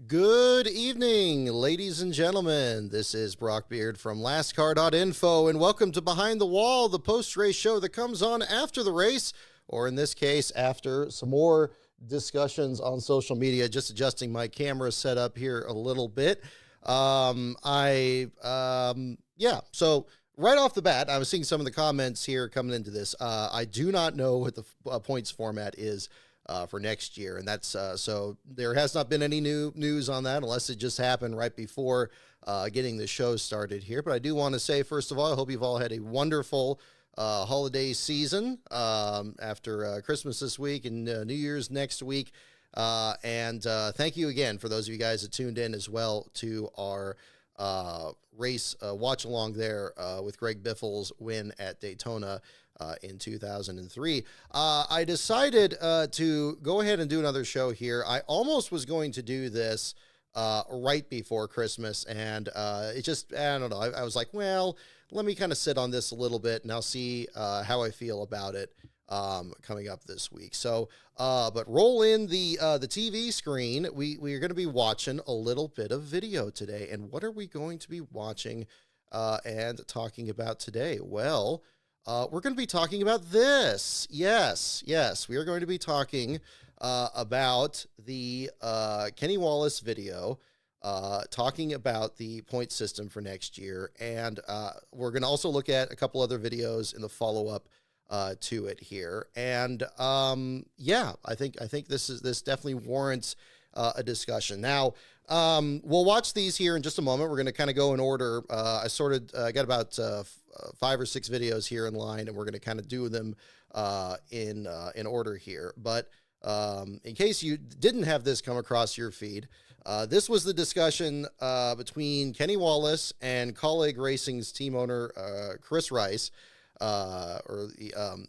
Good evening, ladies and gentlemen. This is Brock Beard from lastcar.info, and welcome to Behind the Wall, the post-race show that comes on after the race, or in this case, after some more discussions on social media. Just adjusting my camera setup here a little bit. So right off the bat, I was seeing some of the comments here coming into this. I do not know what the points format is for next year. And that's so there has not been any new news on that unless it just happened right before getting the show started here. But I do want to say, first of all, I hope you've all had a wonderful holiday season after Christmas this week and New Year's next week. And thank you again for those of you guys that tuned in as well to our race watch along there with Greg Biffle's win at Daytona in 2003. I decided to go ahead and do another show here. I almost was going to do this right before Christmas, and it just, I don't know. I was like, well, let me kind of sit on this a little bit, and I'll see how I feel about it coming up this week. So, but roll in the TV screen. We are going to be watching a little bit of video today. And what are we going to be watching and talking about today? Well, we're going to be talking about this. Yes, we are going to be talking about the Kenny Wallace video, talking about the point system for next year. And we're going to also look at a couple other videos in the follow-up to it here. And I think this definitely warrants a discussion. Now, we'll watch these here in just a moment. We're going to kind of go in order. I got about 5 or 6 videos here in line, and we're going to kind of do them in order here. But in case you didn't have this come across your feed, this was the discussion between Kenny Wallace and Colleague Racing's team owner, Chris Rice, or the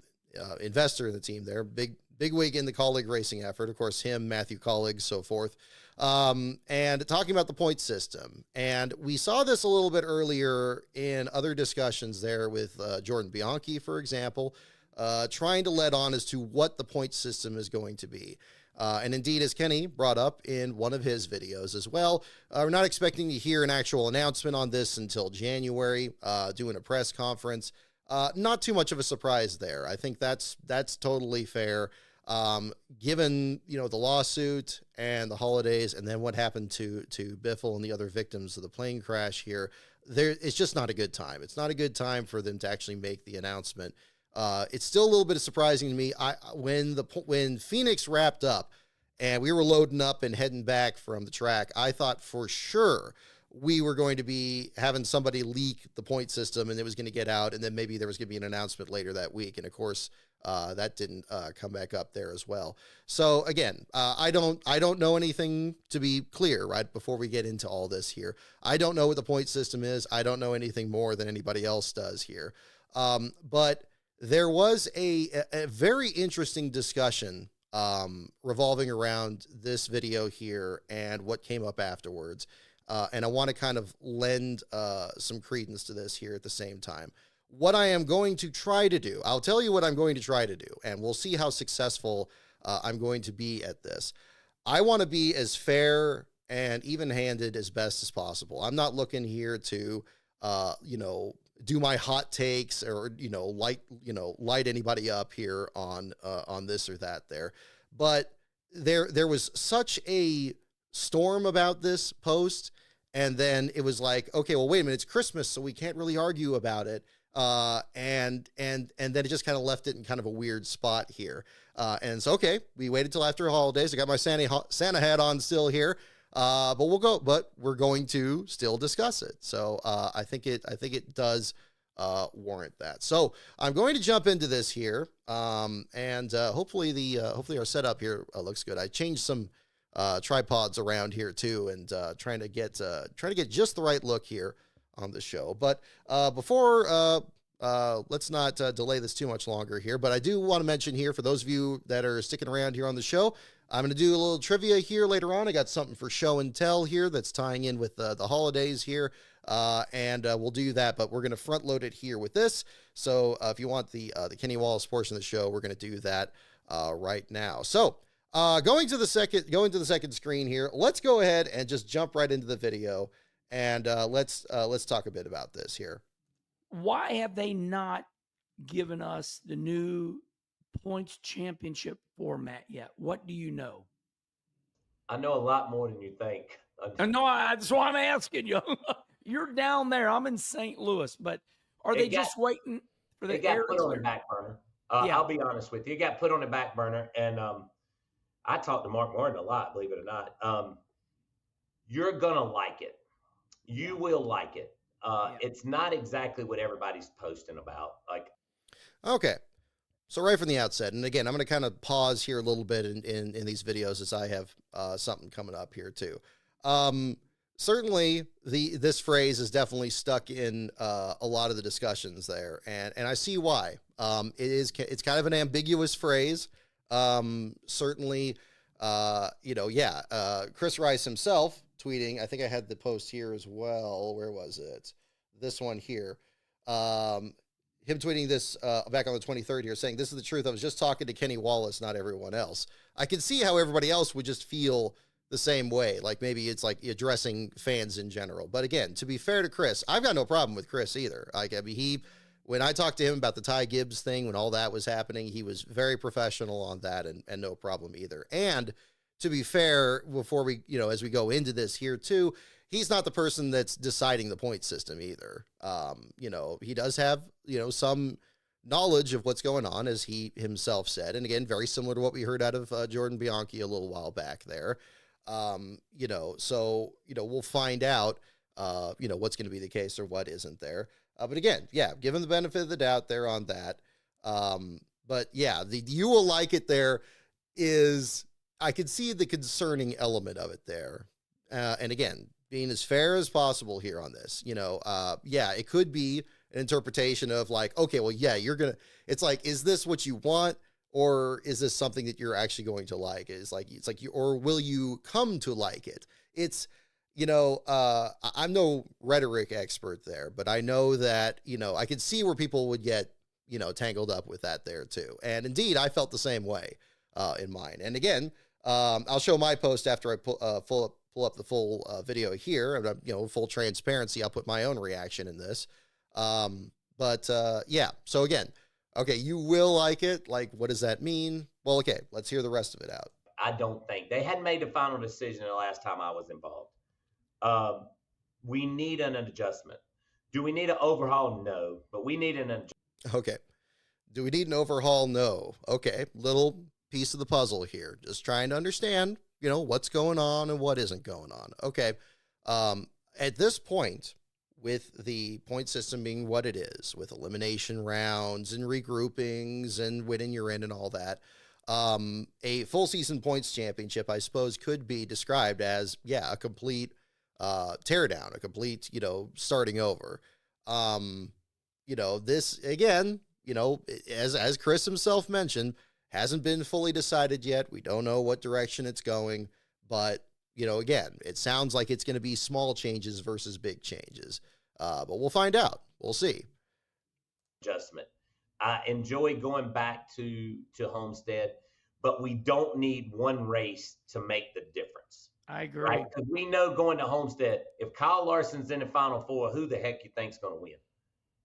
investor in the team there, big wig in the Colleague Racing effort. Of course, him, Matthew Colleague, so forth. And talking about the point system. And we saw this a little bit earlier in other discussions there with Jordan Bianchi, for example, trying to let on as to what the point system is going to be. And indeed, as Kenny brought up in one of his videos as well, we're not expecting to hear an actual announcement on this until January, doing a press conference. Not too much of a surprise there. I think that's totally fair. Given, the lawsuit and the holidays and then what happened to Biffle and the other victims of the plane crash here, it's just not a good time. It's not a good time for them to actually make the announcement. It's still a little bit surprising to me. When Phoenix wrapped up and we were loading up and heading back from the track, I thought for sure we were going to be having somebody leak the point system and it was going to get out, and then maybe there was going to be an announcement later that week. And of course, that didn't come back up there as well. So again, I don't know anything, to be clear, right, before we get into all this here. I don't know what the point system is. I don't know anything more than anybody else does here. But there was a very interesting discussion revolving around this video here and what came up afterwards. And I want to kind of lend some credence to this here at the same time. What I am going to try to do, I'll tell you what I'm going to try to do, and we'll see how successful I'm going to be at this. I want to be as fair and even-handed as best as possible. I'm not looking here to, do my hot takes or, light anybody up here on this or that there. But there was such a storm about this post, and then it was like, okay, well, wait a minute, it's Christmas, so we can't really argue about it. And then it just kind of left it in kind of a weird spot here. And so, okay, we waited till after holidays. I got my Santa hat on still here. But we're going to still discuss it. So, I think it does, warrant that. So I'm going to jump into this here. And hopefully our setup here looks good. I changed some tripods around here too, and trying to get just the right look here on the show. But before let's not delay this too much longer here. But I do want to mention here, for those of you that are sticking around here on the show, I'm going to do a little trivia here later on. I got something for show and tell here that's tying in with the holidays here. And we'll do that, but we're going to front load it here with this. So if you want the Kenny Wallace portion of the show, we're going to do that right now. So Going to the second screen here. Let's go ahead and just jump right into the video, and let's talk a bit about this here. Why have they not given us the new points championship format yet? What do you know? I know a lot more than you think. No, that's why I'm asking you. You're down there. I'm in St. Louis, but are they just waiting for the air? It got put on the back burner. Yeah. I'll be honest with you. It got put on the back burner, and I talked to Mark Martin a lot, believe it or not. You're going to like it. You will like it. It's not exactly what everybody's posting about. Okay. So right from the outset, and again, I'm going to kind of pause here a little bit in these videos as I have something coming up here too. Certainly this phrase is definitely stuck in a lot of the discussions there, and I see why. It's kind of an ambiguous phrase. Certainly, Chris Rice himself tweeting, I think I had the post here as well. Where was it? This one here. Him tweeting this back on the 23rd here, saying, "This is the truth. I was just talking to Kenny Wallace, not everyone else." I can see how everybody else would just feel the same way. Like maybe it's like addressing fans in general. But again, to be fair to Chris, I've got no problem with Chris either. Like, I mean, when I talked to him about the Ty Gibbs thing, when all that was happening, he was very professional on that and no problem either. And to be fair, before we, as we go into this here too, he's not the person that's deciding the point system either. He does have, some knowledge of what's going on, as he himself said. And again, very similar to what we heard out of Jordan Bianchi a little while back there. We'll find out, what's going to be the case or what isn't there. But again, give him the benefit of the doubt there on that. But yeah, you will like it there is, I could see the concerning element of it there. And again, being as fair as possible here on this, it could be an interpretation of like, okay, well, yeah, it's like, is this what you want? Or is this something that you're actually going to like? Or will you come to like it? It's, I'm no rhetoric expert there, but I know that, I can see where people would get, tangled up with that there too. And indeed, I felt the same way in mine. And again, I'll show my post after I pull up the full video here. And, full transparency, I'll put my own reaction in this. So again, okay, you will like it. Like, what does that mean? Well, okay, let's hear the rest of it out. I don't think they hadn't made the final decision the last time I was involved. We need an adjustment. Do we need an overhaul? No, but we need an adjustment. Okay. Do we need an overhaul? No. Okay. Little piece of the puzzle here. Just trying to understand, what's going on and what isn't going on. Okay. At this point, with the point system being what it is, with elimination rounds and regroupings and winning you're in and all that, a full season points championship, I suppose, could be described as, a complete teardown, a complete, starting over. This, again, as Chris himself mentioned, hasn't been fully decided yet. We don't know what direction it's going, but, again, it sounds like it's going to be small changes versus big changes. But we'll find out. We'll see. Adjustment. I enjoy going back to Homestead, but we don't need one race to make the difference. I agree. Right? Because we know going to Homestead, if Kyle Larson's in the Final Four, who the heck you think's going to win?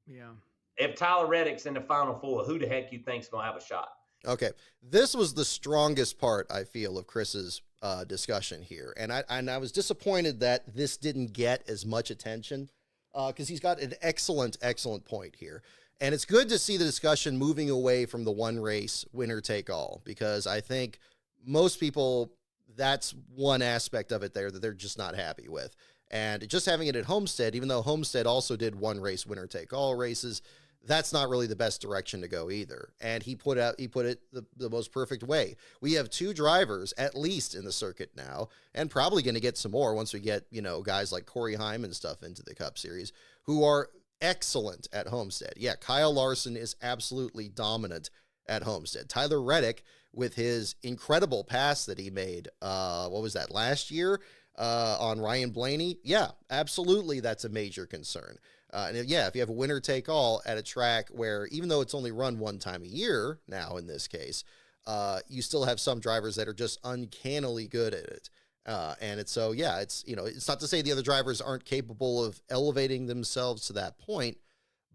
Yeah. If Tyler Reddick's in the Final Four, who the heck you think's going to have a shot? Okay. This was the strongest part, I feel, of Chris's discussion here. And I was disappointed that this didn't get as much attention because he's got an excellent point here. And it's good to see the discussion moving away from the one race, winner take all, because I think most people, that's one aspect of it there that they're just not happy with. And just having it at Homestead, even though Homestead also did one race, winner take all races, that's not really the best direction to go either. And he put it the most perfect way. We have two drivers at least in the circuit now, and probably going to get some more once we get, guys like Corey Heim and stuff into the Cup Series, who are excellent at Homestead. Yeah, Kyle Larson is absolutely dominant at Homestead. Tyler Reddick, with his incredible pass that he made, what was that, last year on Ryan Blaney? Yeah, absolutely, that's a major concern. If you have a winner take all at a track where, even though it's only run one time a year now in this case, you still have some drivers that are just uncannily good at it. And it's so, yeah, it's, you know, it's not to say the other drivers aren't capable of elevating themselves to that point,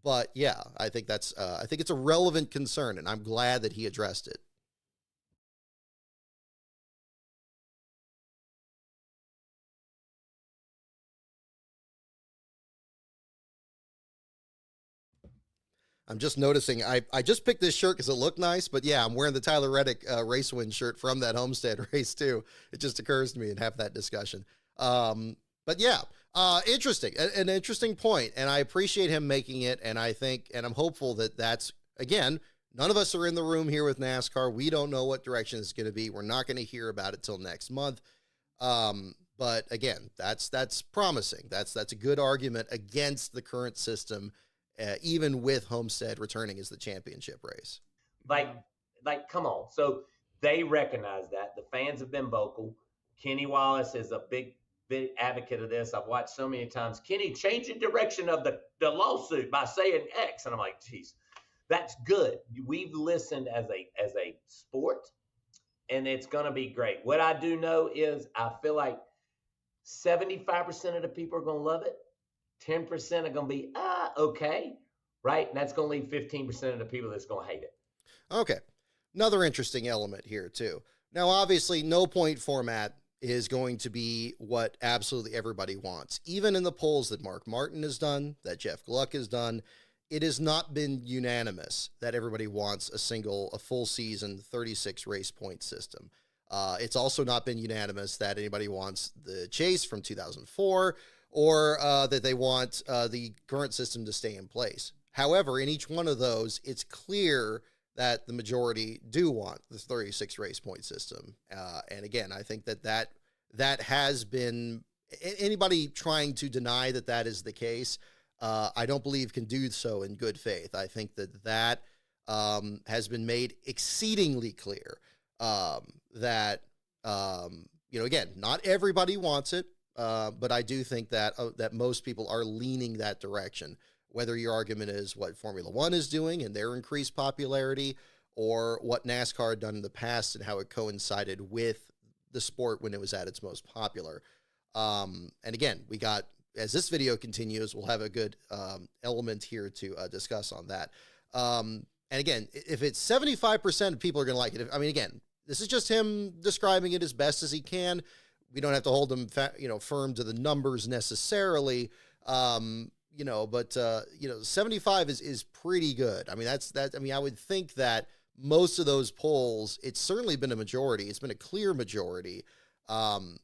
but yeah, I think I think it's a relevant concern, and I'm glad that he addressed it. I'm just noticing, I just picked this shirt because it looked nice, but yeah, I'm wearing the Tyler Reddick race win shirt from that Homestead race too. It just occurs to me and have that discussion. But yeah, interesting, an interesting point, and I appreciate him making it, and I think, and I'm hopeful that that's, again, none of us are in the room here with NASCAR. We don't know what direction it's going to be. We're not going to hear about it till next month. But again, that's promising. That's a good argument against the current system. Even with Homestead returning as the championship race. Like, come on. So they recognize that. The fans have been vocal. Kenny Wallace is a big advocate of this. I've watched so many times. Kenny, change the direction of the lawsuit by saying X. And I'm like, geez, that's good. We've listened as a sport, and it's going to be great. What I do know is I feel like 75% of the people are going to love it. 10% are going to be, okay, right? And that's going to leave 15% of the people that's going to hate it. Okay. Another interesting element here, too. Now, obviously, no point format is going to be what absolutely everybody wants. Even in the polls that Mark Martin has done, that Jeff Gluck has done, it has not been unanimous that everybody wants a full season, 36 race point system. It's also not been unanimous that anybody wants the chase from 2004, or that they want the current system to stay in place. However, in each one of those, it's clear that the majority do want the 36 race point system. And again, I think that has been, anybody trying to deny that is the case, I don't believe can do so in good faith. I think that has been made exceedingly clear that, again, not everybody wants it. But I do think that most people are leaning that direction, whether your argument is what Formula One is doing and their increased popularity, or what NASCAR had done in the past and how it coincided with the sport when it was at its most popular. And again, as this video continues, we'll have a good element here to discuss on that. And again, if it's 75% of people are going to like it, again, this is just him describing it as best as he can. We don't have to hold them, firm to the numbers necessarily, but 75 is pretty good. I would think that most of those polls, it's certainly been a majority. It's been a clear majority. I'm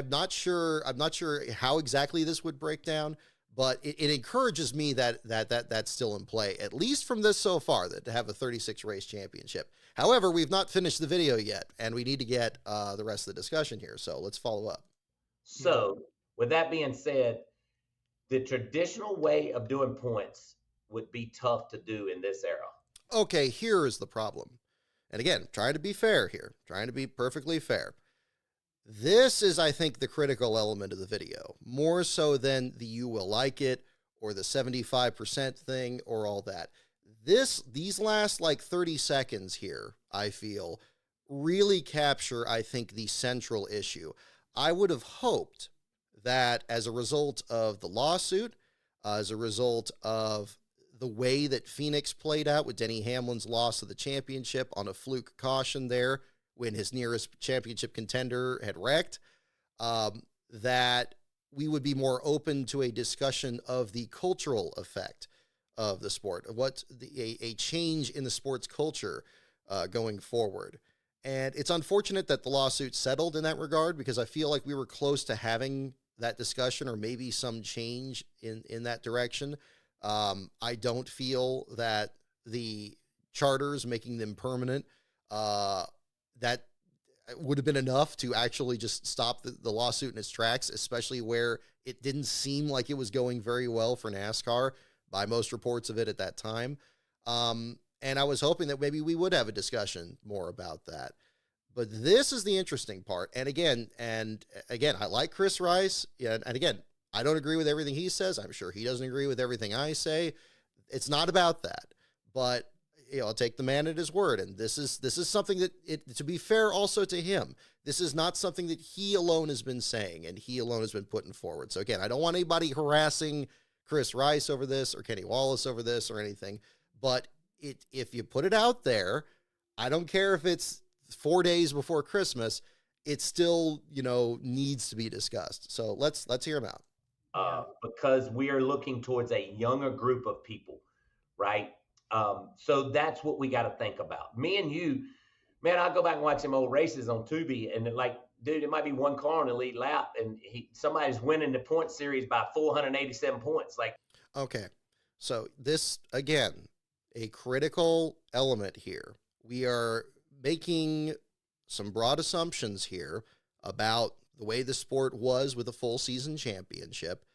not sure how exactly this would break down, but it encourages me that's still in play, at least from this so far, that to have a 36 race championship. However, we've not finished the video yet, and we need to get the rest of the discussion here. So let's follow up. So with that being said, the traditional way of doing points would be tough to do in this era. Okay, here is the problem. And again, trying to be fair here, trying to be perfectly fair. This is, I think, the critical element of the video, more so than the you will like it or the 75% thing or all that. These last 30 seconds here, I feel, really capture, I think, the central issue. I would have hoped that as a result of the lawsuit, as a result of the way that Phoenix played out with Denny Hamlin's loss of the championship on a fluke caution there, when his nearest championship contender had wrecked, that we would be more open to a discussion of the cultural effect of the sport, of what a change in the sports culture going forward. And it's unfortunate that the lawsuit settled in that regard, because I feel like we were close to having that discussion, or maybe some change in that direction. I don't feel that the charters, making them permanent, that would have been enough to actually just stop the lawsuit in its tracks, especially where it didn't seem like it was going very well for NASCAR by most reports of it at that time. And I was hoping that maybe we would have a discussion more about that. But this is the interesting part. And again, I like Chris Rice. And again, I don't agree with everything he says. I'm sure he doesn't agree with everything I say. it's not about that, but I'll take the man at his word. And this is something that, to be fair also to him, this is not something that he alone has been saying and he alone has been putting forward. So again, I don't want anybody harassing Chris Rice over this or Kenny Wallace over this or anything, but if you put it out there, I don't care if it's 4 days before Christmas, it still, needs to be discussed. So let's hear him out. Because we are looking towards a younger group of people, right? So that's what we got to think about. Me and you, man, I go back and watch some old races on Tubi, and dude, it might be one car on the lead lap, and somebody's winning the point series by 487 points. Okay, so this again, a critical element here. We are making some broad assumptions here about the way the sport was with a full season championship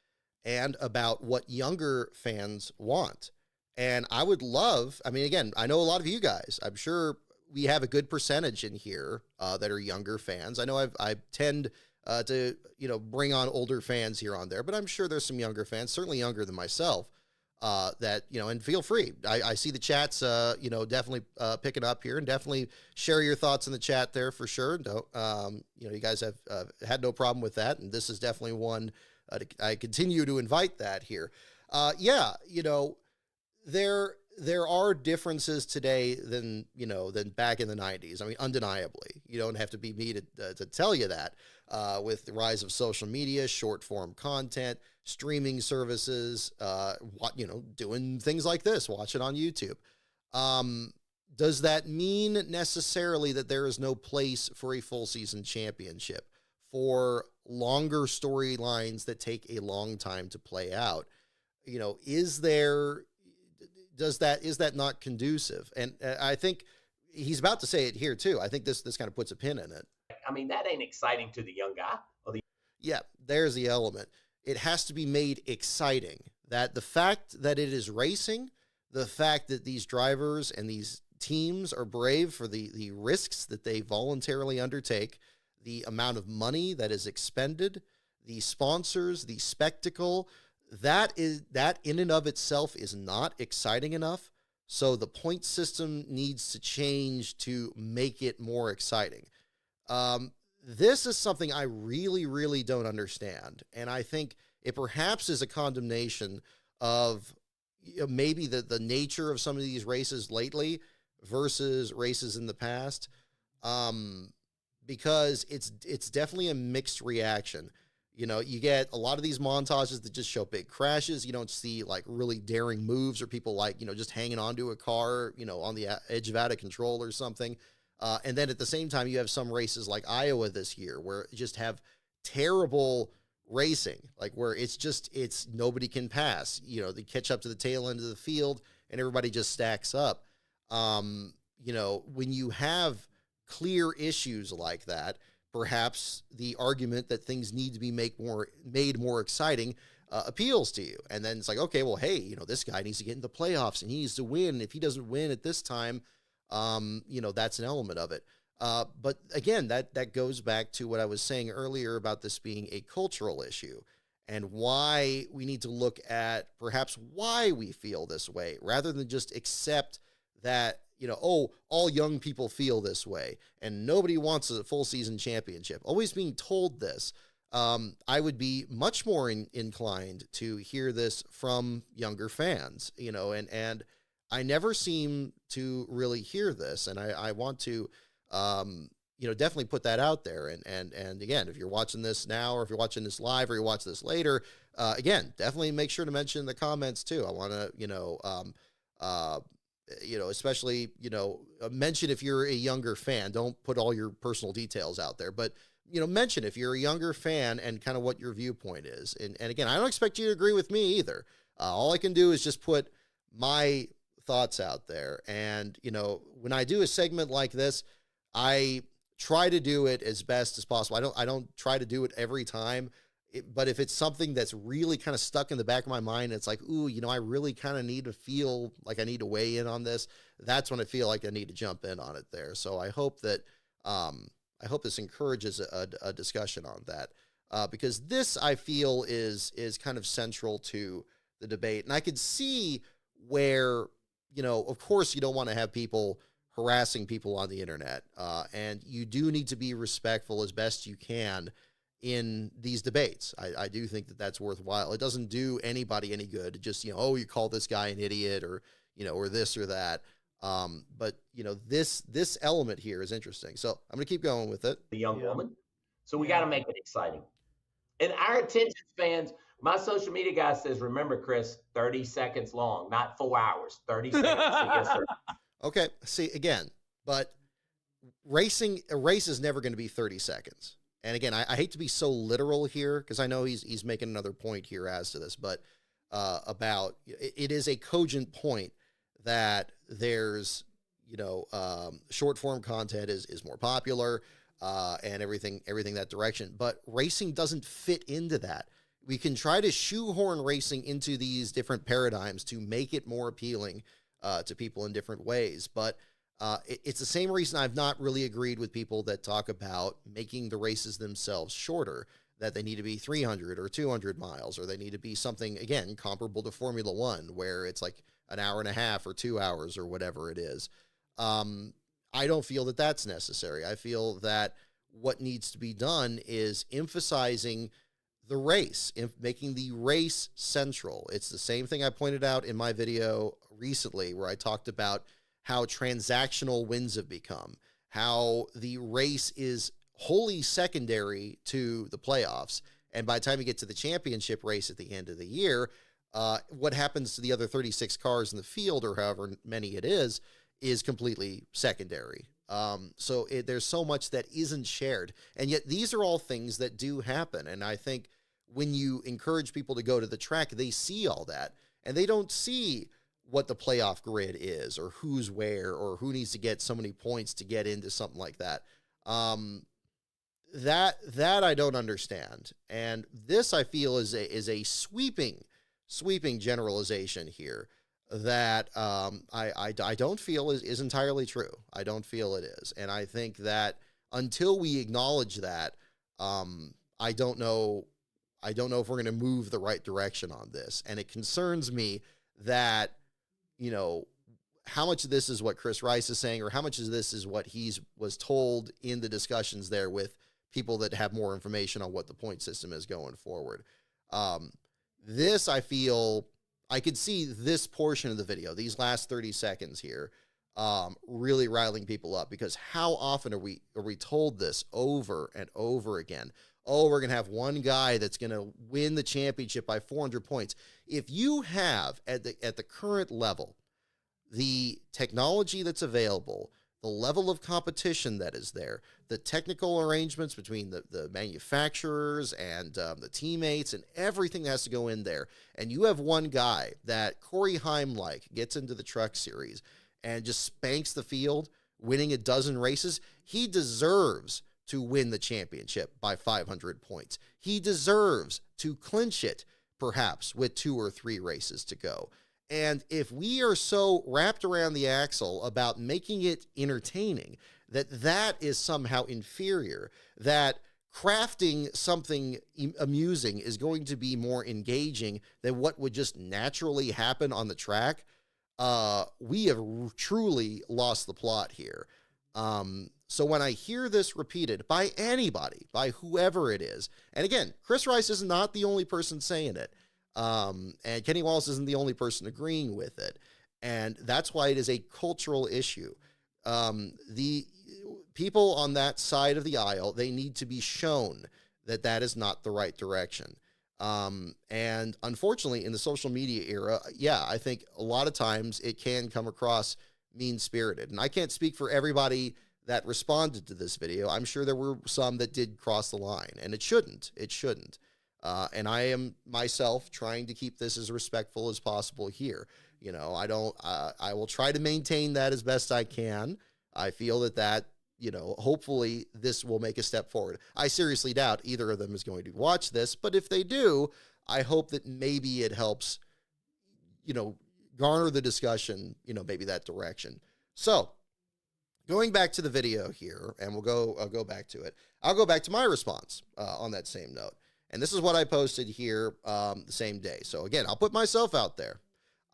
and about what younger fans want. And I would love, again, I know a lot of you guys, I'm sure we have a good percentage in here that are younger fans. I know I tend to, bring on older fans here on there, but I'm sure there's some younger fans, certainly younger than myself, that, and feel free. I see the chats, definitely picking up here, and definitely share your thoughts in the chat there for sure. Don't, you guys have had no problem with that. And this is definitely one, I continue to invite that here. There are differences today than back in the 90s. Undeniably. You don't have to be me to tell you that. With the rise of social media, short form content, streaming services, doing things like this, watch it on YouTube. Does that mean necessarily that there is no place for a full season championship, for longer storylines that take a long time to play out? Is that not conducive? And I think he's about to say it here too. I think this kind of puts a pin in it. That ain't exciting to the young guy. Yeah, there's the element. It has to be made exciting. That the fact that it is racing, the fact that these drivers and these teams are brave for the risks that they voluntarily undertake, the amount of money that is expended, the sponsors, the spectacle, that in and of itself is not exciting enough. So the point system needs to change to make it more exciting. This is something I really, really don't understand. And I think it perhaps is a condemnation of maybe the nature of some of these races lately versus races in the past. Because it's definitely a mixed reaction. You get a lot of these montages that just show big crashes. You don't see really daring moves or people just hanging onto a car, on the edge of out of control or something. And then at the same time, you have some races like Iowa this year where you just have terrible racing, where it's nobody can pass. They catch up to the tail end of the field and everybody just stacks up. When you have clear issues like that, perhaps the argument that things need to be made more exciting appeals to you. And then it's okay, well, hey, this guy needs to get into the playoffs and he needs to win. If he doesn't win at this time, that's an element of it. But again, that goes back to what I was saying earlier about this being a cultural issue and why we need to look at perhaps why we feel this way rather than just accept that, all young people feel this way and nobody wants a full season championship. Always being told this, I would be much more inclined to hear this from younger fans, and I never seem to really hear this. And I want to, definitely put that out there. And again, if you're watching this now, or if you're watching this live, or you watch this later, again, definitely make sure to mention in the comments too. I want to, especially, mention if you're a younger fan. Don't put all your personal details out there, but, mention if you're a younger fan and kind of what your viewpoint is. And again, I don't expect you to agree with me either. All I can do is just put my thoughts out there. And, when I do a segment like this, I try to do it as best as possible. I don't try to do it every time. But if it's something that's really kind of stuck in the back of my mind, it's ooh, I really kind of need to feel like I need to weigh in on this. That's when I feel like I need to jump in on it there. So I hope that, I hope this encourages a discussion on that, because this I feel is kind of central to the debate. And I could see where, you know, of course you don't want to have people harassing people on the internet. And you do need to be respectful as best you can in these debates. I do think that that's worthwhile. It doesn't do anybody any good to just, you know, oh, you call this guy an idiot, or, you know, or this or that. But you know, this element here is interesting. So I'm going to keep going with it. The young woman. So we got to make it exciting. And our attention spans, my social media guy says, remember, Chris, 30 seconds long, not 4 hours, 30 seconds. So yes, sir. Okay. See, again, but a race is never going to be 30 seconds. And again, I hate to be so literal here, because I know he's making another point here as to this, but about it is a cogent point that there's, you know, short form content is more popular, and everything that direction. But racing doesn't fit into that. We can try to shoehorn racing into these different paradigms to make it more appealing to people in different ways. But it's the same reason I've not really agreed with people that talk about making the races themselves shorter, that they need to be 300 or 200 miles, or they need to be something, again, comparable to Formula One, where it's like an hour and a half or 2 hours or whatever it is. I don't feel that that's necessary. I feel that what needs to be done is emphasizing the race, making the race central. It's the same thing I pointed out in my video recently, where I talked about how transactional wins have become, how the race is wholly secondary to the playoffs. And by the time you get to the championship race at the end of the year, what happens to the other 36 cars in the field, or however many it is completely secondary. So there's so much that isn't shared. And yet these are all things that do happen. And I think when you encourage people to go to the track, they see all that, and they don't see what the playoff grid is, or who's where, or who needs to get so many points to get into something like that. That I don't understand. And this, I feel, is a sweeping generalization here that I don't feel is entirely true. I don't feel it is. And I think that until we acknowledge that, I don't know if we're going to move the right direction on this. And it concerns me that, you know, how much of this is what Chris Rice is saying, or how much of this is what was told in the discussions there with people that have more information on what the point system is going forward. This, I feel, I could see this portion of the video, these last 30 seconds here, really riling people up, because how often are we told this over and over again? Oh, we're going to have one guy that's going to win the championship by 400 points. If you have at the current level, the technology that's available, the level of competition that is there, the technical arrangements between the manufacturers and the teammates and everything that has to go in there, and you have one guy that Corey Heim-like gets into the Truck Series and just spanks the field, winning a dozen races, he deserves to win the championship by 500 points. He deserves to clinch it, perhaps with 2 or 3 races to go. And if we are so wrapped around the axle about making it entertaining, that is somehow inferior, that crafting something amusing is going to be more engaging than what would just naturally happen on the track, we have truly lost the plot here. So when I hear this repeated by anybody, by whoever it is, and again, Chris Rice is not the only person saying it, and Kenny Wallace isn't the only person agreeing with it, and that's why it is a cultural issue. The people on that side of the aisle, they need to be shown that is not the right direction. And unfortunately, in the social media era, yeah, I think a lot of times it can come across mean-spirited. And I can't speak for everybody that responded to this video. I'm sure there were some that did cross the line, and it shouldn't. It shouldn't. And I am myself trying to keep this as respectful as possible here. You know, I will try to maintain that as best I can. I feel that, you know, hopefully this will make a step forward. I seriously doubt either of them is going to watch this, but if they do, I hope that maybe it helps, you know, garner the discussion, you know, maybe that direction. So going back to the video here, and I'll go back to it. I'll go back to my response on that same note. And this is what I posted here the same day. So again, I'll put myself out there.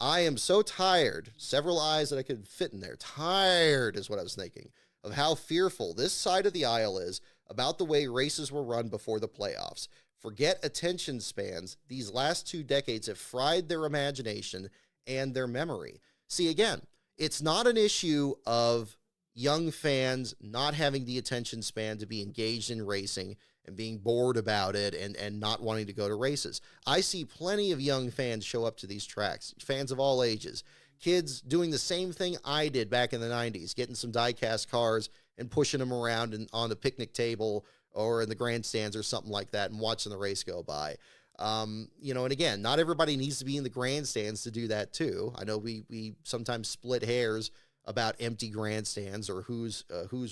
I am so tired, several eyes that I could fit in there. Tired is what I was thinking, of how fearful this side of the aisle is about the way races were run before the playoffs. Forget attention spans. These last 2 decades have fried their imagination and their memory. See, again, it's not an issue of young fans not having the attention span to be engaged in racing and being bored about it and not wanting to go to races. I see plenty of young fans show up to these tracks, fans of all ages, kids doing the same thing I did back in the 90s, getting some die-cast cars and pushing them around on the picnic table or in the grandstands or something like that and watching the race go by. And again, not everybody needs to be in the grandstands to do that too. I know we sometimes split hairs about empty grandstands or who's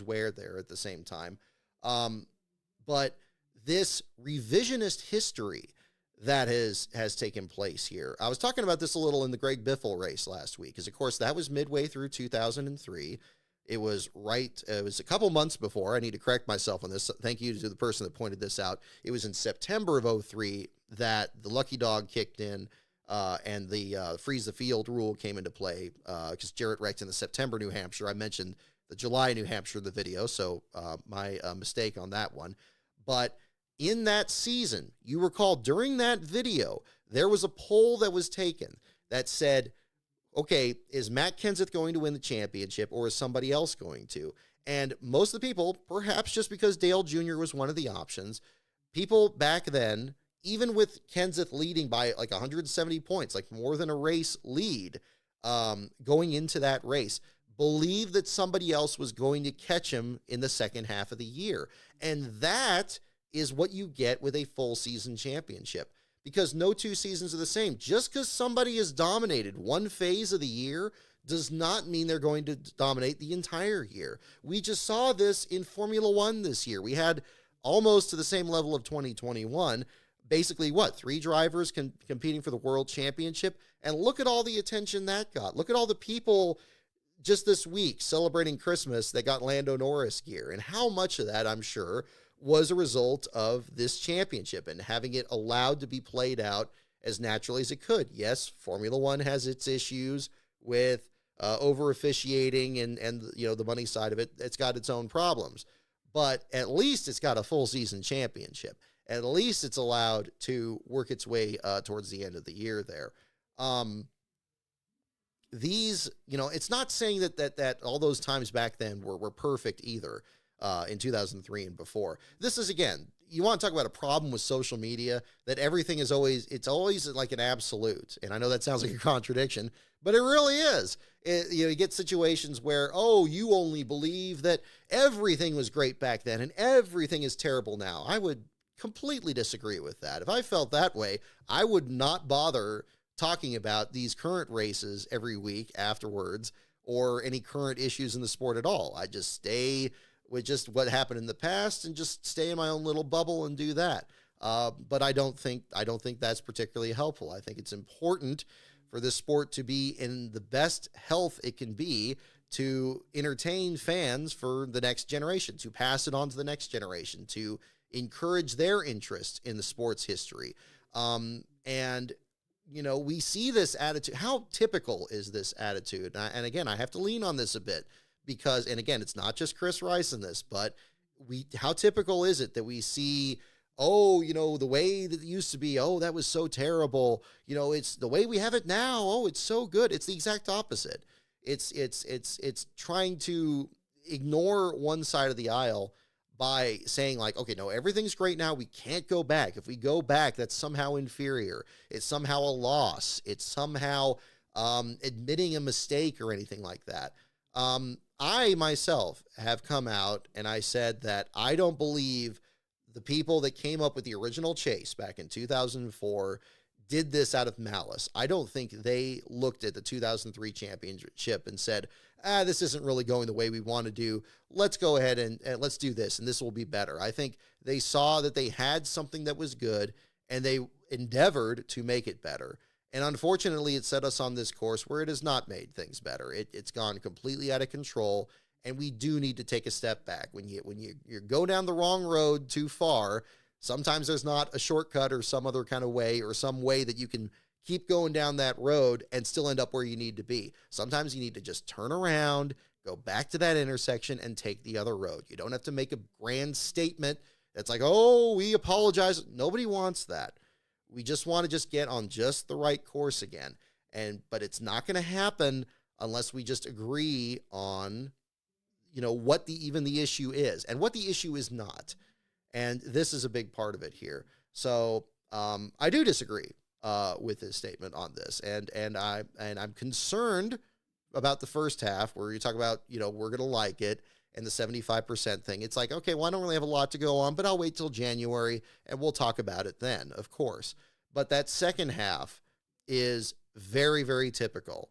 where there at the same time. But this revisionist history that has taken place here. I was talking about this a little in the Greg Biffle race last week, because of course that was midway through 2003. It was a couple months before. I need to correct myself on this. Thank you to the person that pointed this out. It was in September of 2003 that the lucky dog kicked in and the freeze the field rule came into play, because Jarrett wrecked in the September New Hampshire. I mentioned the July New Hampshire in the video, so my mistake on that one. But in that season, you recall during that video, there was a poll that was taken that said, okay, is Matt Kenseth going to win the championship or is somebody else going to? And most of the people, perhaps just because Dale Jr. was one of the options, people back then, even with Kenseth leading by like 170 points, like more than a race lead, going into that race, believed that somebody else was going to catch him in the second half of the year. And that is what you get with a full season championship, because no 2 seasons are the same. Just because somebody has dominated one phase of the year does not mean they're going to dominate the entire year. We just saw this in Formula One this year. We had almost to the same level of 2021, basically 3 drivers competing for the world championship. And look at all the attention that got. Look at all the people just this week celebrating Christmas that got Lando Norris gear, and how much of that, I'm sure, was a result of this championship and having it allowed to be played out as naturally as it could. Yes, Formula One has its issues with over officiating and the money side of it. It's got its own problems, but at least it's got a full season championship. At least it's allowed to work its way towards the end of the year there. It's not saying that all those times back then were perfect either. In 2003 and before. This is, again, you want to talk about a problem with social media, that everything is always like an absolute. And I know that sounds like a contradiction, but it really is. You get situations where, you only believe that everything was great back then and everything is terrible now. I would completely disagree with that. If I felt that way, I would not bother talking about these current races every week afterwards or any current issues in the sport at all. I just stay with just what happened in the past and just stay in my own little bubble and do that. But I don't think that's particularly helpful. I think it's important for this sport to be in the best health it can be to entertain fans for the next generation, to pass it on to the next generation, to encourage their interest in the sport's history. We see this attitude. How typical is this attitude? And again, I have to lean on this a bit, because, and again, it's not just Chris Rice in this, but how typical is it that we see, the way that it used to be, that was so terrible. It's the way we have it now. It's so good. It's the exact opposite. It's trying to ignore one side of the aisle by saying like, okay, no, everything's great now. We can't go back. If we go back, that's somehow inferior. It's somehow a loss. It's somehow admitting a mistake or anything like that. I myself have come out and I said that I don't believe the people that came up with the original chase back in 2004 did this out of malice. I don't think they looked at the 2003 championship and said, this isn't really going the way we want to do. Let's go ahead and let's do this, and this will be better. I think they saw that they had something that was good, and they endeavored to make it better. And unfortunately, it set us on this course where it has not made things better. It's gone completely out of control, and we do need to take a step back. When you go down the wrong road too far, sometimes there's not a shortcut or some other kind of way or some way that you can keep going down that road and still end up where you need to be. Sometimes you need to just turn around, go back to that intersection, and take the other road. You don't have to make a grand statement that's like, oh, we apologize. Nobody wants that. We just want to just get on just the right course again. But it's not going to happen unless we just agree on, what even the issue is and what the issue is not. And this is a big part of it here. So I do disagree with his statement on this. And I'm concerned about the first half where you talk about, we're going to like it, and the 75% thing. It's like, okay, well, I don't really have a lot to go on, but I'll wait till January and we'll talk about it then, of course. But that second half is very, very typical.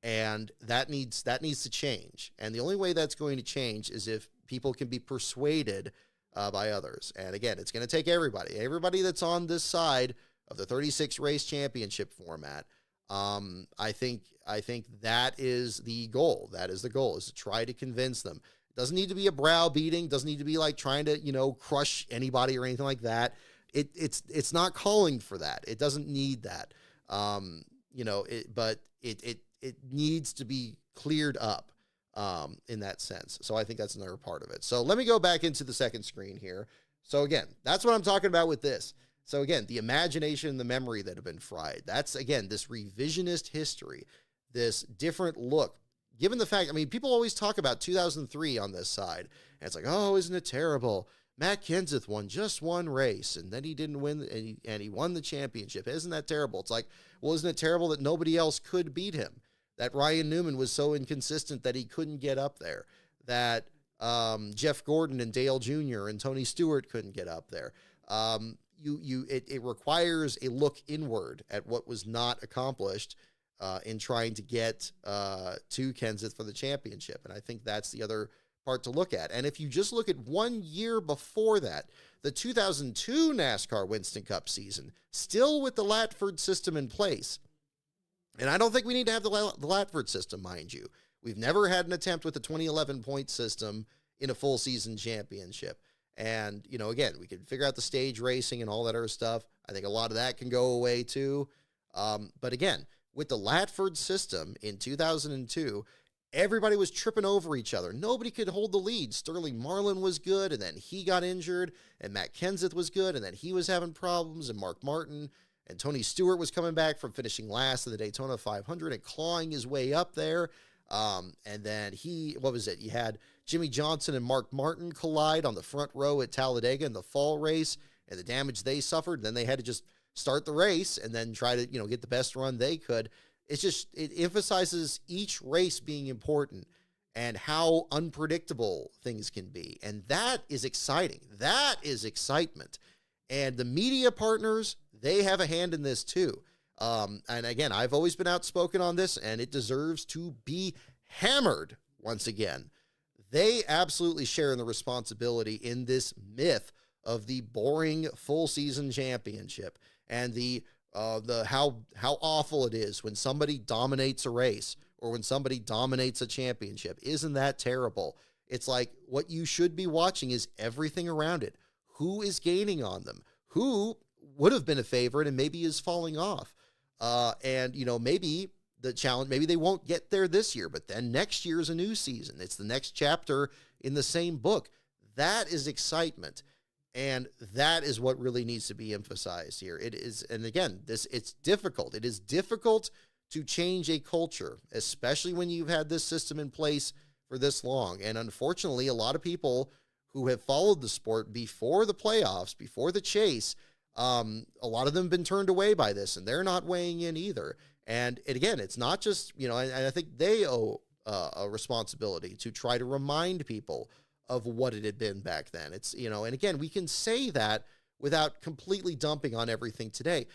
And that needs to change. And the only way that's going to change is if people can be persuaded by others. And again, it's going to take everybody that's on this side of the 36 race championship format. I think that is the goal. That is the goal, is to try to convince them. It doesn't need to be a browbeating. Doesn't need to be like trying to, crush anybody or anything like that. It's not calling for that. It doesn't need that. But it needs to be cleared up in that sense. So I think that's another part of it. So let me go back into the second screen here. So again, that's what I'm talking about with this. So again, the imagination and the memory that have been fried. That's, again, this revisionist history, this different look. Given the fact, people always talk about 2003 on this side, and it's like, oh, isn't it terrible? Matt Kenseth won just one race, and then he didn't win, and he won the championship. Isn't that terrible? It's like, well, isn't it terrible that nobody else could beat him? That Ryan Newman was so inconsistent that he couldn't get up there. That Jeff Gordon and Dale Jr. and Tony Stewart couldn't get up there. It requires a look inward at what was not accomplished in trying to get to Kenseth for the championship. And I think that's the other part to look at. And if you just look at 1 year before that, the 2002 NASCAR Winston Cup season, still with the Latford system in place. And I don't think we need to have the Latford system, mind you. We've never had an attempt with the 2011 point system in a full season championship. And, again, we could figure out the stage racing and all that other stuff. I think a lot of that can go away too. But again, with the Latford system in 2002, everybody was tripping over each other. Nobody could hold the lead. Sterling Marlin was good, and then he got injured, and Matt Kenseth was good, and then he was having problems, and Mark Martin and Tony Stewart was coming back from finishing last in the Daytona 500 and clawing his way up there. And then you had Jimmy Johnson and Mark Martin collide on the front row at Talladega in the fall race, and the damage they suffered. Then they had to just start the race and then try to, get the best run they could. It emphasizes each race being important and how unpredictable things can be. And that is exciting. That is excitement. And the media partners, they have a hand in this too. And again, I've always been outspoken on this, and it deserves to be hammered once again. They absolutely share in the responsibility in this myth of the boring full season championship and the how awful it is when somebody dominates a race or when somebody dominates a championship. Isn't that terrible? It's like what you should be watching is everything around it. Who is gaining on them? Who would have been a favorite and maybe is falling off? And maybe the challenge, maybe they won't get there this year, but then next year is a new season. It's the next chapter in the same book. That is excitement. And that is what really needs to be emphasized here. It is, and again, it's difficult. It is difficult to change a culture, especially when you've had this system in place for this long. And unfortunately, a lot of people who have followed the sport before the playoffs, before the chase, a lot of them have been turned away by this, and they're not weighing in either. And again, it's not just, and I think they owe a responsibility to try to remind people of what it had been back then. It's, and again, we can say that without completely dumping on everything today.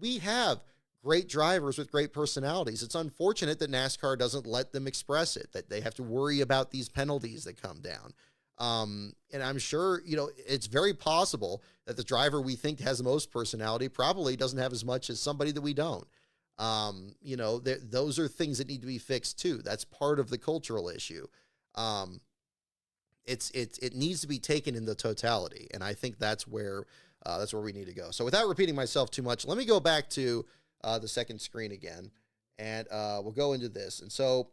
We have great drivers with great personalities. It's unfortunate that NASCAR doesn't let them express it, that they have to worry about these penalties that come down. And I'm sure, it's very possible that the driver we think has the most personality probably doesn't have as much as somebody that we don't. Those are things that need to be fixed too. That's part of the cultural issue. It needs to be taken in the totality. And I think that's where we need to go. So without repeating myself too much, let me go back to the second screen again, and we'll go into this. And so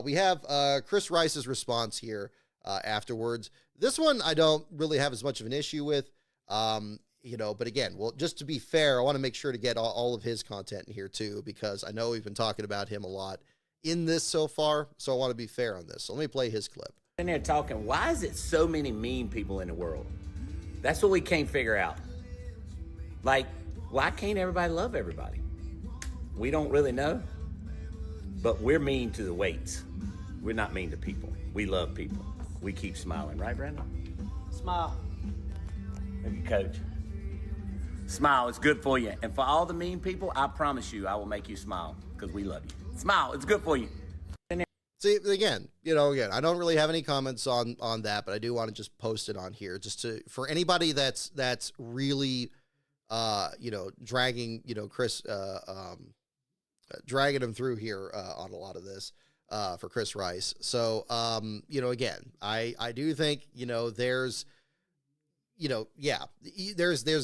we have Chris Rice's response here afterwards. This one I don't really have as much of an issue with, but again, well, just to be fair, I want to make sure to get all of his content in here too, because I know we've been talking about him a lot in this so far, so I want to be fair on this. So let me play his clip. In there talking, why is it so many mean people in the world? That's what we can't figure out. Like, why can't everybody love everybody? We don't really know, but we're mean to the weights. We're not mean to people. We love people. We keep smiling, right, Brandon? Smile. Thank you, Coach. Smile, it's good for you. And for all the mean people, I promise you, I will make you smile because we love you. Smile, it's good for you. See, again, I don't really have any comments on that, but I do want to just post it on here just for anybody that's really, dragging, Chris, dragging him through here on a lot of this for Chris Rice. So, again, I do think, there's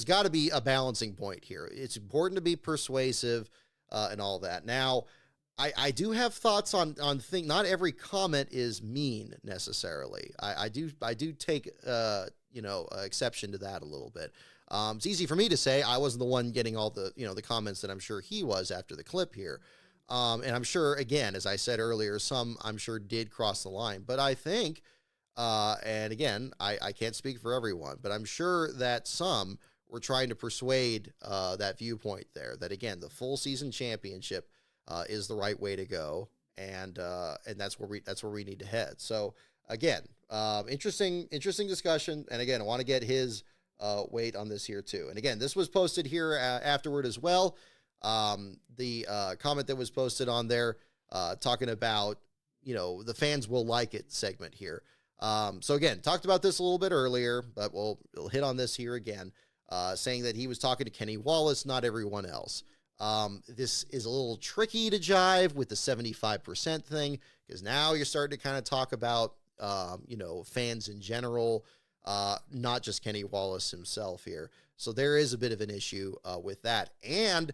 got to be a balancing point here. It's important to be persuasive and all that. Now, I do have thoughts on not every comment is mean necessarily. I do take exception to that a little bit. It's easy for me to say I wasn't the one getting all the the comments that I'm sure he was after the clip here. And I'm sure, again, as I said earlier, some I'm sure did cross the line. But I think, and again, I can't speak for everyone, but I'm sure that some were trying to persuade that viewpoint there, that, again, the full season championship is the right way to go, and that's where we need to head. So again, interesting discussion, and again, I want to get his weight on this here too. And again, this was posted here afterward as well. The comment that was posted on there talking about the fans will like it segment here. So again, talked about this a little bit earlier, but we'll hit on this here again, saying that he was talking to Kenny Wallace, not everyone else. This is a little tricky to jive with the 75% thing, because now you're starting to kind of talk about, fans in general, not just Kenny Wallace himself here. So there is a bit of an issue with that. And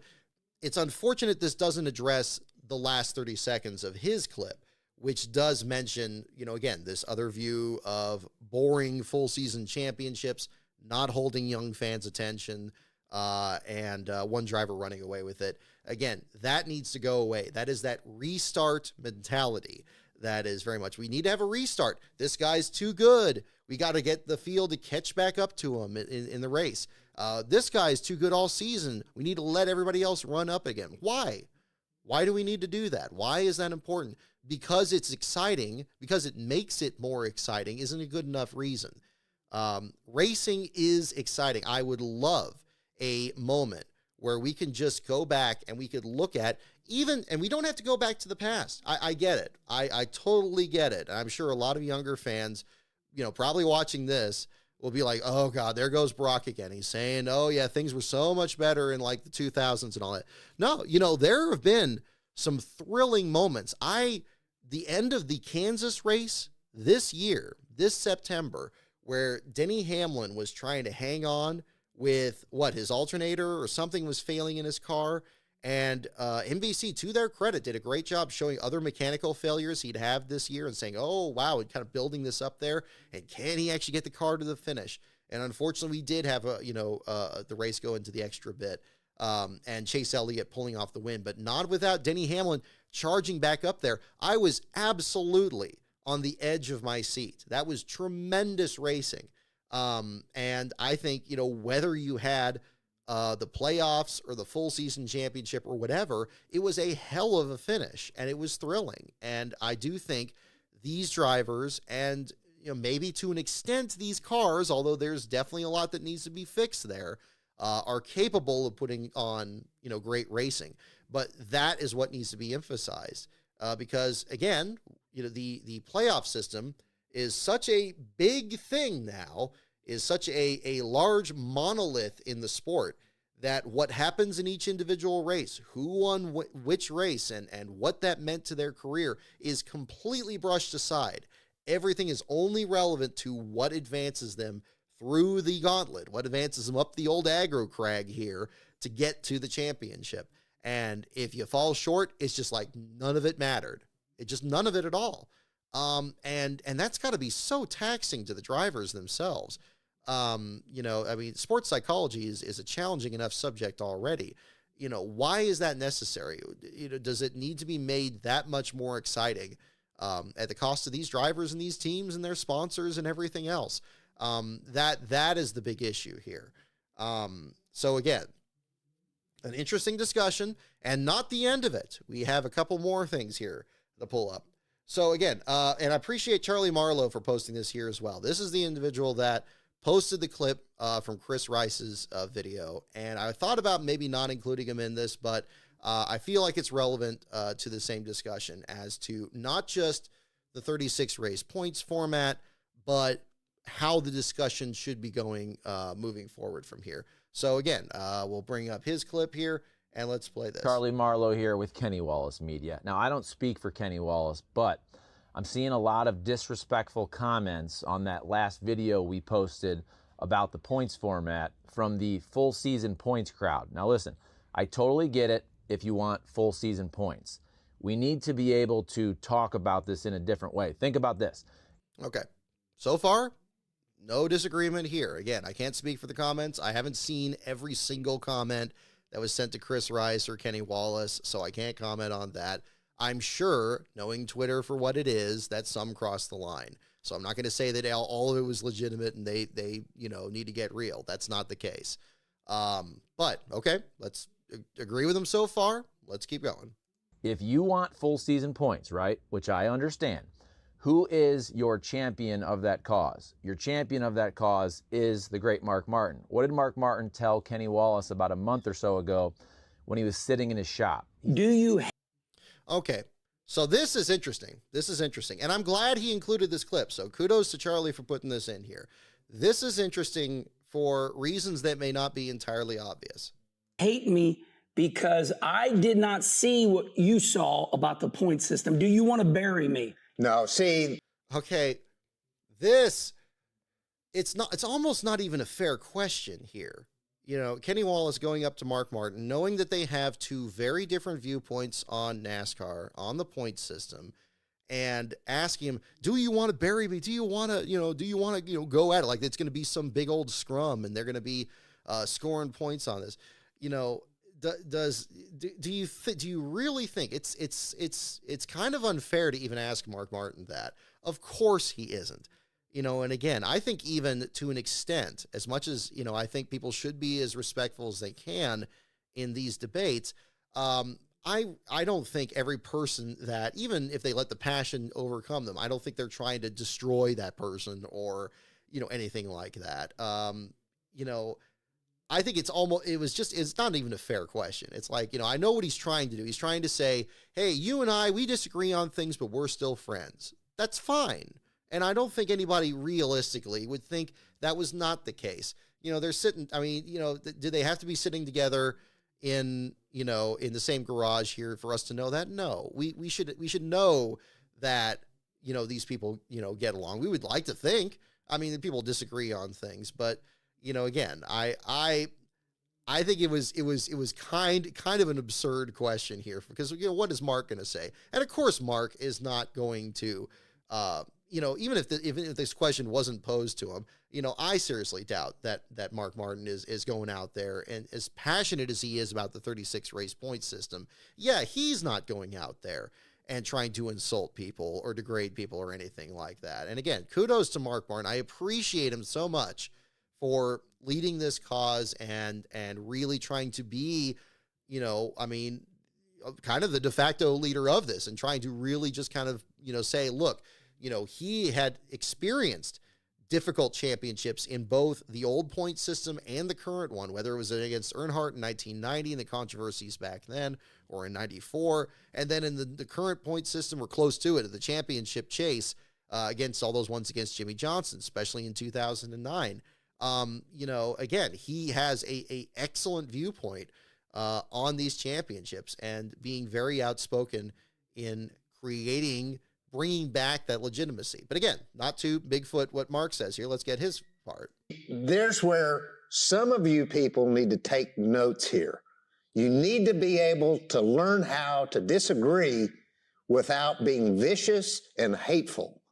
it's unfortunate this doesn't address the last 30 seconds of his clip, which does mention, again, this other view of boring full season championships, not holding young fans' attention, and one driver running away with it. Again, that needs to go away. That is that restart mentality. That is very much, we need to have a restart. This guy's too good. We got to get the field to catch back up to him in the race. This guy's too good all season. We need to let everybody else run up again. Why? Why do we need to do that? Why is that important? Because it's exciting, because it makes it more exciting, isn't a good enough reason. Racing is exciting. I would love a moment where we can just go back and we could look at and we don't have to go back to the past. I get it. I totally get it. I'm sure a lot of younger fans, probably watching this will be like, oh God, there goes Brock again. He's saying, oh yeah, things were so much better in like the 2000s and all that. No, there have been some thrilling moments. The end of the Kansas race this year, this September, where Denny Hamlin was trying to hang on with his alternator or something was failing in his car. And NBC, to their credit, did a great job showing other mechanical failures he'd have this year and saying, oh, wow, and kind of building this up there. And can he actually get the car to the finish? And unfortunately, we did have the race go into the extra bit and Chase Elliott pulling off the win, but not without Denny Hamlin charging back up there. I was absolutely on the edge of my seat. That was tremendous racing. And I think, whether you had the playoffs or the full season championship or whatever, it was a hell of a finish and it was thrilling. And I do think these drivers and, maybe to an extent these cars, although there's definitely a lot that needs to be fixed there, are capable of putting on, great racing. But that is what needs to be emphasized because, again, the playoff system is such a big thing now, is such a large monolith in the sport that what happens in each individual race, who won which race and what that meant to their career is completely brushed aside. Everything is only relevant to what advances them through the gauntlet, what advances them up the old aggro crag here to get to the championship. And if you fall short, it's just like none of it mattered. It just none of it at all. And that's got to be so taxing to the drivers themselves. You know, I mean, sports psychology is a challenging enough subject already. You know, why is that necessary? You know, does it need to be made that much more exciting at the cost of these drivers and these teams and their sponsors and everything else? That is the big issue here. So again, an interesting discussion and not the end of it. We have a couple more things here to pull up. So again, and I appreciate Charlie Marlowe for posting this here as well. This is the individual that posted the clip from Chris Rice's video. And I thought about maybe not including him in this, but I feel like it's relevant to the same discussion as to not just the 36 race points format, but how the discussion should be going moving forward from here. So again, we'll bring up his clip here and let's play this. Charlie Marlowe here with Kenny Wallace Media. Now, I don't speak for Kenny Wallace, but I'm seeing a lot of disrespectful comments on that last video we posted about the points format from the full season points crowd. Now listen, I totally get it if you want full season points. We need to be able to talk about this in a different way. Think about this. Okay. So far, no disagreement here. Again, I can't speak for the comments. I haven't seen every single comment that was sent to Chris Rice or Kenny Wallace, so I can't comment on that. I'm sure, knowing Twitter for what it is, that some crossed the line. So I'm not going to say that all of it was legitimate and they you know, need to get real. That's not the case. But okay, let's agree with them so far. Let's keep going. If you want full season points, right, which I understand, who is your champion of that cause? Your champion of that cause is the great Mark Martin. What did Mark Martin tell Kenny Wallace about a month or so ago when he was sitting in his shop? Okay, so this is interesting. This is interesting. And I'm glad he included this clip. So kudos to Charlie for putting this in here. This is interesting for reasons that may not be entirely obvious. Hate me because I did not see what you saw about the point system. Do you want to bury me? No, see. Okay, it's almost not even a fair question here. You know, Kenny Wallace going up to Mark Martin, knowing that they have two very different viewpoints on NASCAR, on the point system, and asking him, do you want to bury me? Do you want to, go at it? Like it's going to be some big old scrum and they're going to be scoring points on this. You know, do you really think it's kind of unfair to even ask Mark Martin that? Of course he isn't. You know, and again, I think even to an extent, as much as, you know, I think people should be as respectful as they can in these debates, I don't think every person that, even if they let the passion overcome them, I don't think they're trying to destroy that person or, you know, anything like that. You know, I think it's not even a fair question. It's like, you know, I know what he's trying to do. He's trying to say, hey, you and I, we disagree on things, but we're still friends. That's fine. And I don't think anybody realistically would think that was not the case. You know, they're sitting, I mean, you know, do they have to be sitting together in the same garage here for us to know that? No, we should know that, you know, these people, you know, get along. We would like to think, I mean, people disagree on things, but, you know, again, I think it was kind of an absurd question here because, you know, what is Mark going to say? And of course, Mark is not going to, you know, even if this question wasn't posed to him, you know, I seriously doubt that Mark Martin is going out there, and as passionate as he is about the 36 race point system, yeah, he's not going out there and trying to insult people or degrade people or anything like that. And again, kudos to Mark Martin. I appreciate him so much for leading this cause and really trying to be, you know, I mean, kind of the de facto leader of this and trying to really just kind of, you know, say, look, you know, he had experienced difficult championships in both the old point system and the current one, whether it was against Earnhardt in 1990 and the controversies back then, or in 94, and then in the current point system, we're close to it, the championship chase against all those ones against Jimmy Johnson, especially in 2009. You know, again, he has a excellent viewpoint on these championships and being very outspoken in bringing back that legitimacy. But again, not to Bigfoot what Mark says here. Let's get his part. There's where some of you people need to take notes here. You need to be able to learn how to disagree without being vicious and hateful.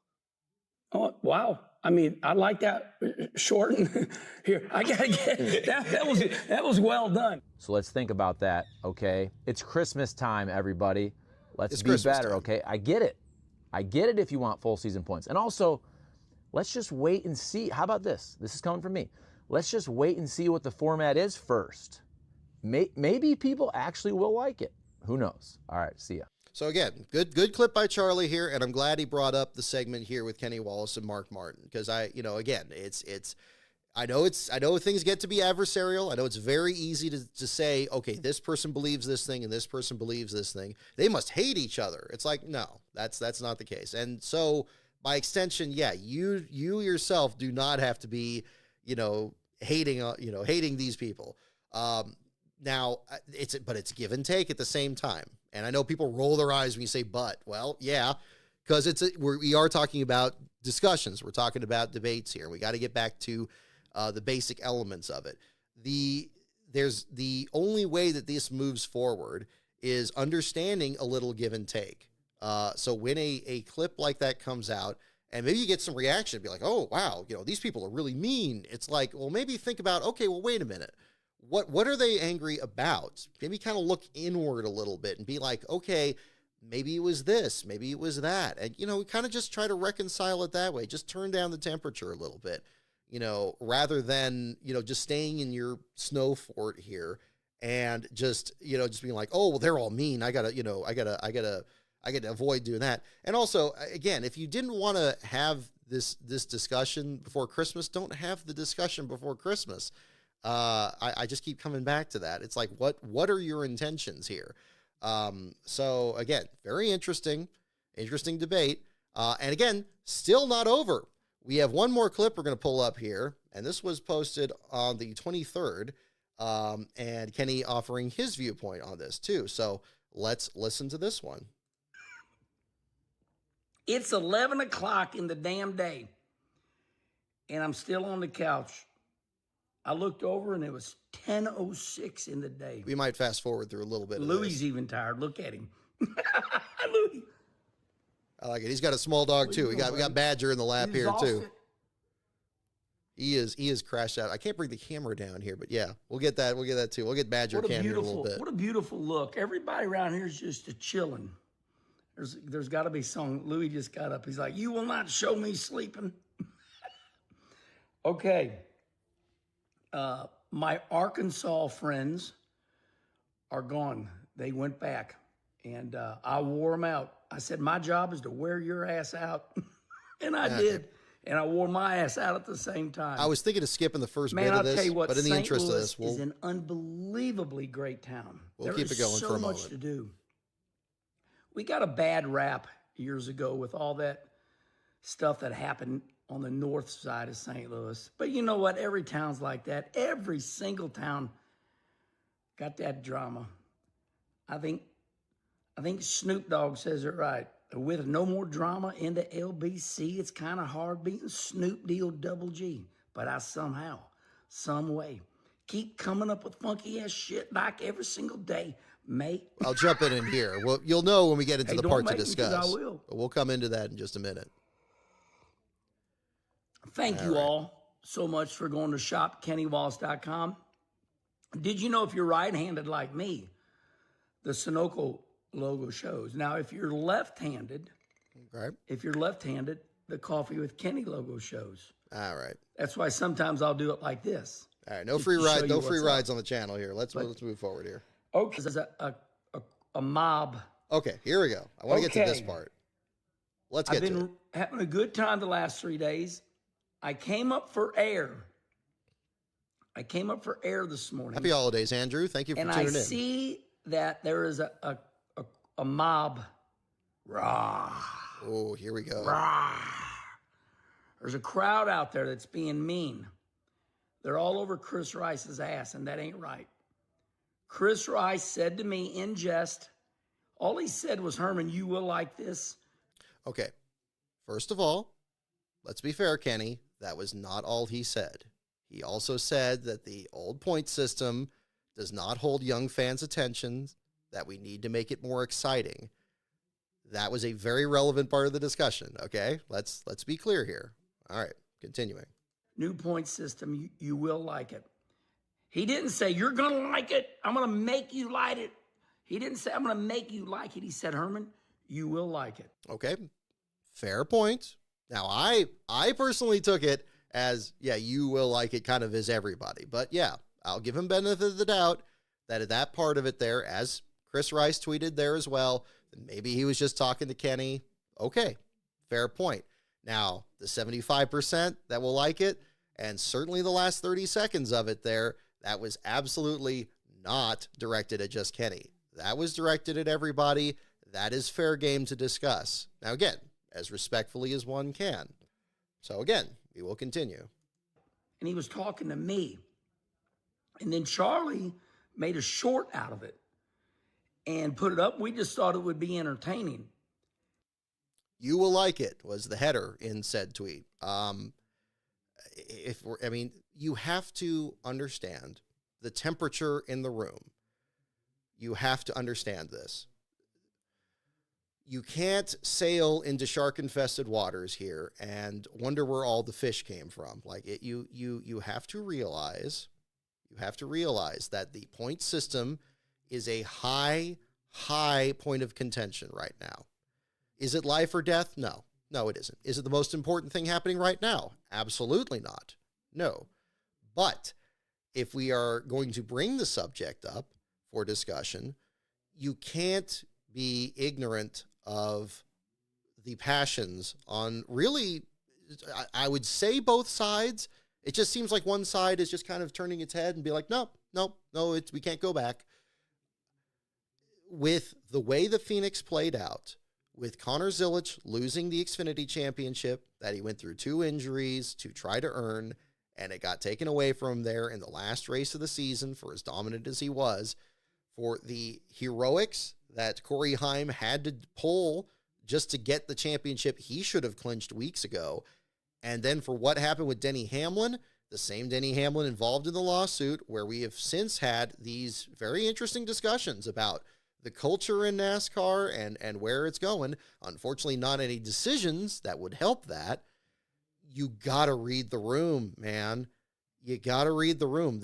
Oh, wow. I mean, I like that. Shorten here. I gotta get that was well done. So let's think about that, okay? It's Christmas time, everybody. Let's It's be Christmas better, time. okay? I get it. I get it if you want full season points. And also, let's just wait and see. How about this? This is coming from me. Let's just wait and see what the format is first. Maybe people actually will like it. Who knows? All right, see ya. So again, good clip by Charlie here, and I'm glad he brought up the segment here with Kenny Wallace and Mark Martin, because again, I know things get to be adversarial. I know it's very easy to say, okay, this person believes this thing and this person believes this thing. They must hate each other. It's like, no, that's not the case. And so by extension, yeah, you yourself do not have to be, hating these people. Now it's give and take at the same time. And I know people roll their eyes when you say but. Well, yeah, because we are talking about discussions. We're talking about debates here. We got to get back to the basic elements of it. There's the only way that this moves forward is understanding a little give and take. So when a clip like that comes out, and maybe you get some reaction, be like, oh, wow, these people are really mean. It's like, well, maybe think about, okay, well, wait a minute. What are they angry about? Maybe kind of look inward a little bit and be like, okay, maybe it was this, maybe it was that. And, we kind of just try to reconcile it that way. Just turn down the temperature a little bit, rather than, just staying in your snow fort here and just being like, oh, well, they're all mean. I gotta avoid doing that. And also, again, if you didn't want to have this discussion before Christmas, don't have the discussion before Christmas. I just keep coming back to that. It's like, what are your intentions here? So again, very interesting debate. And again, still not over. We have one more clip we're going to pull up here, and this was posted on the 23rd. And Kenny offering his viewpoint on this too. So let's listen to this one. It's 11 o'clock in the damn day, and I'm still on the couch. I looked over, and it was 10:06 in the day. We might fast forward through a little bit. Louis even tired. Look at him. Louis. I like it. He's got a small dog too. We got Badger in the lap here too. He is crashed out. I can't bring the camera down here, but yeah, we'll get that too. We'll get Badger cam here in a little bit. What a beautiful look. Everybody around here is just a chilling. There's got to be some. Louis just got up. He's like, you will not show me sleeping. Okay. My Arkansas friends are gone. They went back, and I wore them out. I said, my job is to wear your ass out. And I did. And I wore my ass out at the same time. I was thinking of skipping the first bit of this, tell you what, but in the interest of this, is an unbelievably great town. We'll keep it going for a moment. There's so much to do. We got a bad rap years ago with all that stuff that happened on the north side of St. Louis. But you know what? Every town's like that. Every single town got that drama. I think Snoop Dogg says it right. With no more drama into LBC, it's kind of hard beating Snoop Deal Double G. But I somehow, some way, keep coming up with funky ass shit like every single day. Mate. I'll jump in here. Well, you'll know when we get into the part to discuss. I will. But we'll come into that in just a minute. Thank you all so much for going to shopkennywallace.com. Did you know if you're right-handed like me, the Sunoco logo shows? Now, if you're left-handed, the Coffee with Kenny logo shows. All right. That's why sometimes I'll do it like this. All right. No free rides on the channel here. Let's move forward here. Okay. There's a mob. Okay, here we go. I want to get to this part. Let's get to it. I've been having a good time the last 3 days. I came up for air this morning. Happy holidays, Andrew. Thank you for tuning in. And I see that there is a mob. Rah. Oh, here we go. Rah. There's a crowd out there that's being mean. They're all over Chris Rice's ass, and that ain't right. Chris Rice said to me in jest, all he said was, Herman, you will like this. Okay. First of all, let's be fair, Kenny. That was not all he said. He also said that the old point system does not hold young fans' attention, that we need to make it more exciting. That was a very relevant part of the discussion, okay? Let's be clear here. All right, continuing. New point system, you will like it. He didn't say, you're going to like it. I'm going to make you like it. He didn't say, I'm going to make you like it. He said, Herman, you will like it. Okay, fair point. Now, I personally took it as, yeah, you will like it kind of as everybody. But yeah, I'll give him benefit of the doubt that at that part of it there, as Chris Rice tweeted there as well, maybe he was just talking to Kenny. Okay, fair point. Now, the 75% that will like it, and certainly the last 30 seconds of it there, that was absolutely not directed at just Kenny. That was directed at everybody. That is fair game to discuss. Now, again, as respectfully as one can. So again, we will continue. And he was talking to me. And then Charlie made a short out of it and put it up. We just thought it would be entertaining. You will like it was the header in said tweet. You have to understand the temperature in the room. You have to understand this. You can't sail into shark-infested waters here and wonder where all the fish came from. Like you have to realize that the point system is a high point of contention right now. Is it life or death? No, it isn't. Is it the most important thing happening right now? Absolutely not. No. But if we are going to bring the subject up for discussion, you can't be ignorant of the passions on really, I would say both sides. It just seems like one side is just kind of turning its head and be like, no, we can't go back. With the way the Phoenix played out, with Connor Zilic losing the Xfinity Championship that he went through 2 injuries to try to earn, and it got taken away from him there in the last race of the season for as dominant as he was, for the heroics that Corey Heim had to pull just to get the championship he should have clinched weeks ago, and then for what happened with Denny Hamlin, the same Denny Hamlin involved in the lawsuit, where we have since had these very interesting discussions about the culture in NASCAR and where it's going. Unfortunately, not any decisions that would help that. You got to read the room, man. You got to read the room.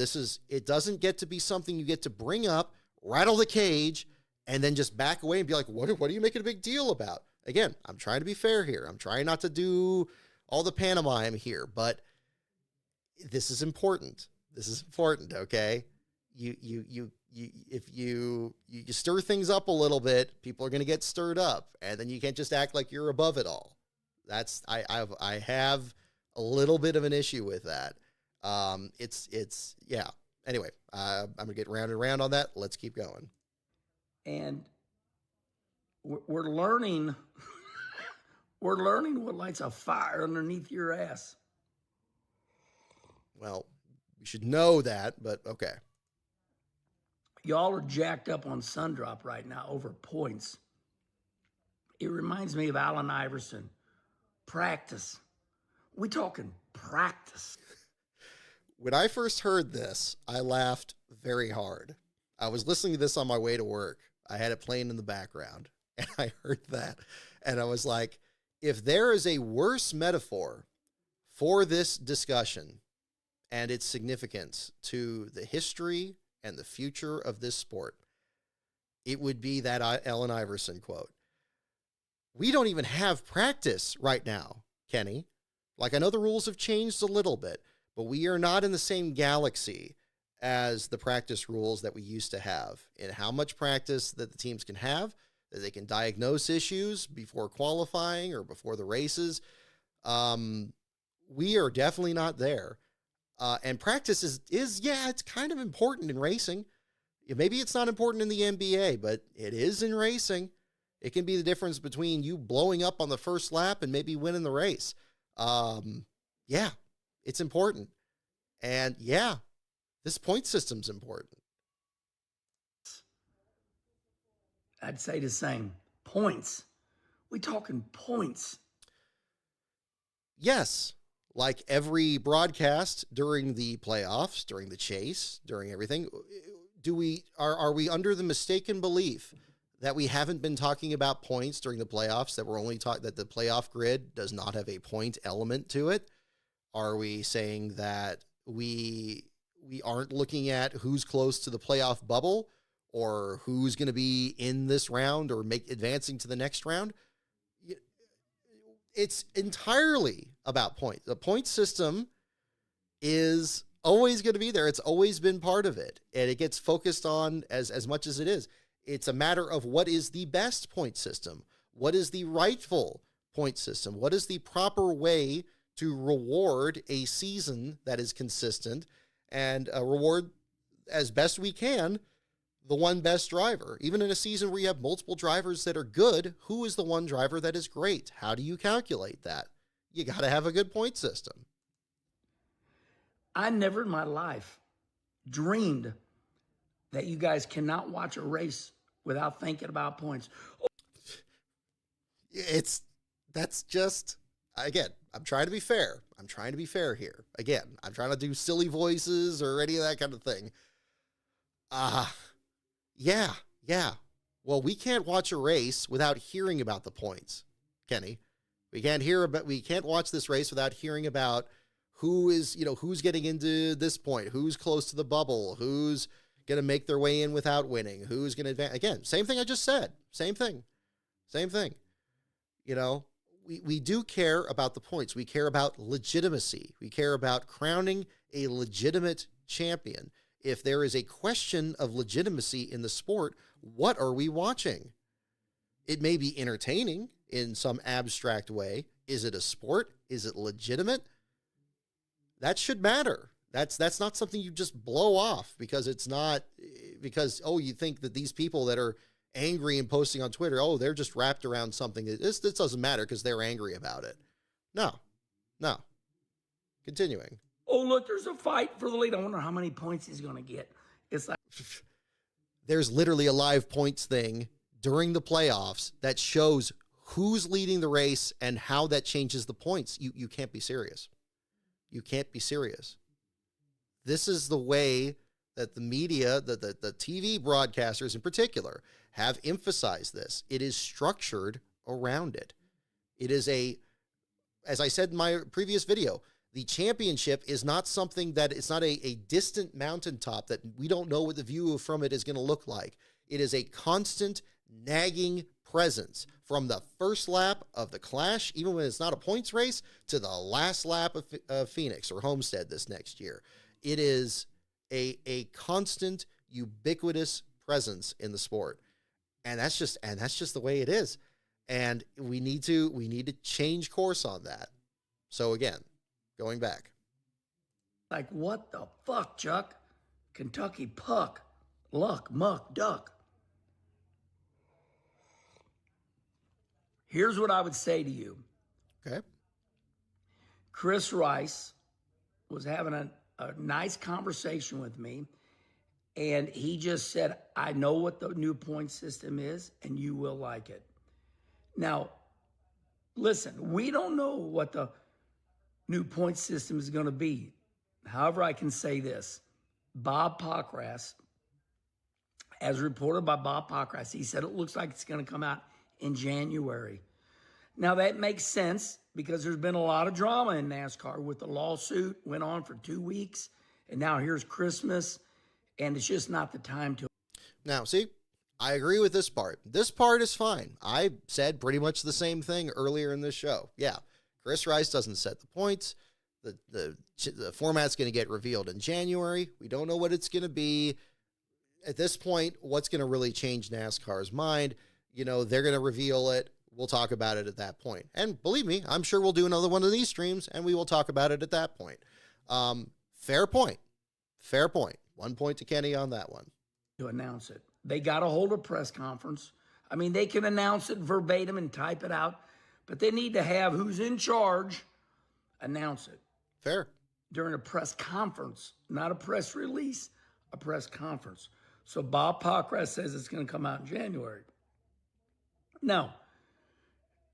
It doesn't get to be something you get to bring up, rattle the cage, and then just back away and be like, what are you making a big deal about? Again, I'm trying to be fair here. I'm trying not to do all the pantomime here, but this is important. This is important, okay? If you stir things up a little bit, people are going to get stirred up, and then you can't just act like you're above it all. I have a little bit of an issue with that. Yeah. Anyway, I'm gonna get round and round on that. Let's keep going. And we're learning, what lights a fire underneath your ass. Well, we should know that, but okay. Y'all are jacked up on Sundrop right now over points. It reminds me of Allen Iverson. Practice. We talking practice. When I first heard this, I laughed very hard. I was listening to this on my way to work. I had it playing in the background, and I heard that, and I was like, if there is a worse metaphor for this discussion and its significance to the history and the future of this sport, it would be that Allen Iverson quote. We don't even have practice right now, Kenny. Like, I know the rules have changed a little bit, but we are not in the same galaxy as the practice rules that we used to have, and how much practice that the teams can have, that they can diagnose issues before qualifying or before the races. We are definitely not there. And practice is it's kind of important in racing. Maybe it's not important in the NBA, but it is in racing. It can be the difference between you blowing up on the first lap and maybe winning the race. Yeah, it's important. And yeah, this point system's important. I'd say the same. Points. We talking points. Yes. Like every broadcast during the playoffs, during the chase, during everything, are we under the mistaken belief that we haven't been talking about points during the playoffs, that we're only talking that the playoff grid does not have a point element to it? Are we saying that we aren't looking at who's close to the playoff bubble or who's going to be in this round or advancing to the next round? It's entirely about points. The point system is always going to be there. It's always been part of it, and it gets focused on as much as it is. It's a matter of what is the best point system. What is the rightful point system? What is the proper way to reward a season that is consistent and reward as best we can the one best driver? Even in a season where you have multiple drivers that are good, who is the one driver that is great? How do you calculate that? You got to have a good point system. I never in my life dreamed that you guys cannot watch a race without thinking about points. That's just, again, I'm trying to be fair. I'm trying to be fair here. Again, I'm trying to do silly voices or any of that kind of thing. Yeah. Well, we can't watch a race without hearing about the points, Kenny. We can't watch this race without hearing about who's getting into this point, who's close to the bubble, who's going to make their way in without winning, who's going to advance. Again, same thing I just said. Same thing. We do care about the points. We care about legitimacy. We care about crowning a legitimate champion. If there is a question of legitimacy in the sport, what are we watching? It may be entertaining in some abstract way. Is it a sport? Is it legitimate? That should matter. That's not something you just blow off because you think that these people that are angry and posting on Twitter, they're just wrapped around something. This doesn't matter because they're angry about it. No. Continuing. Oh, look, there's a fight for the lead. I wonder how many points he's going to get. It's like there's literally a live points thing during the playoffs that shows who's leading the race and how that changes the points. You can't be serious. You can't be serious. This is the way that the media, the TV broadcasters in particular, have emphasized this. It is structured around it. It is as I said in my previous video, the championship is not something that it's not a distant mountaintop that we don't know what the view from it is going to look like. It is a constant nagging presence from the first lap of the Clash, even when it's not a points race, to the last lap of Phoenix or Homestead this next year. It is a constant, ubiquitous presence in the sport. And that's just the way it is. And we need to change course on that. So again, going back. Like, what the fuck, Chuck? Kentucky puck, luck, muck, duck. Here's what I would say to you. Okay. Chris Rice was having a nice conversation with me, and he just said, I know what the new point system is, and you will like it. Now, listen, we don't know what the new point system is going to be. However, I can say this. Bob Pockrass, as reported by Bob Pockrass, he said it looks like it's going to come out in January. Now, that makes sense because there's been a lot of drama in NASCAR with the lawsuit, went on for 2 weeks, and now here's Christmas, and it's just not the time to. Now, see, I agree with this part. This part is fine. I said pretty much the same thing earlier in this show. Yeah, Chris Rice doesn't set the points. The format's going to get revealed in January. We don't know what it's going to be. At this point, what's going to really change NASCAR's mind? They're going to reveal it. We'll talk about it at that point. And believe me, I'm sure we'll do another one of these streams, and we will talk about it at that point. Fair point. 1 point to Kenny on that one. To announce it. They got to hold a press conference. I mean, they can announce it verbatim and type it out, but they need to have who's in charge announce it. Fair. During a press conference, not a press release, a press conference. So Bob Pockrass says it's going to come out in January. Now,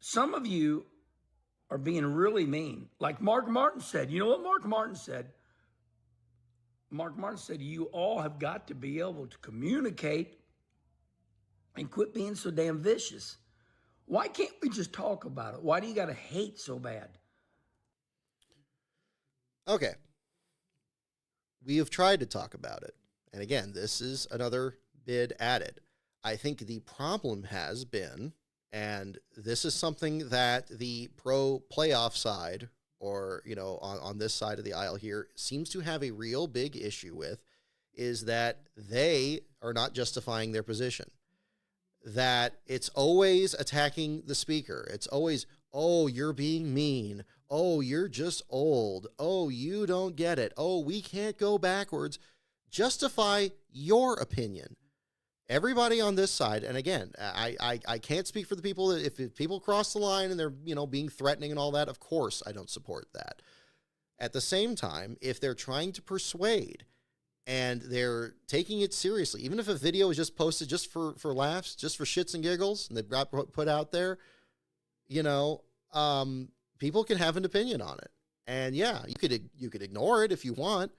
some of you are being really mean. Like Mark Martin said. You know what Mark Martin said? Mark Martin said, you all have got to be able to communicate and quit being so damn vicious. Why can't we just talk about it? Why do you got to hate so bad? Okay. We have tried to talk about it. And again, this is another bid added. I think the problem has been, and this is something that the pro playoff side, or, you know, on this side of the aisle here, seems to have a real big issue with, is that they are not justifying their position. That it's always attacking the speaker. It's always, oh, you're being mean. Oh, you're just old. Oh, you don't get it. Oh, we can't go backwards. Justify your opinion. Everybody on this side, and again, I can't speak for the people that if people cross the line and they're, you know, being threatening and all that, of course I don't support that. At the same time, if they're trying to persuade and they're taking it seriously, even if a video is just posted just for laughs, just for shits and giggles, and they've got put out there, you know, people can have an opinion on it. And yeah, you could ignore it if you want,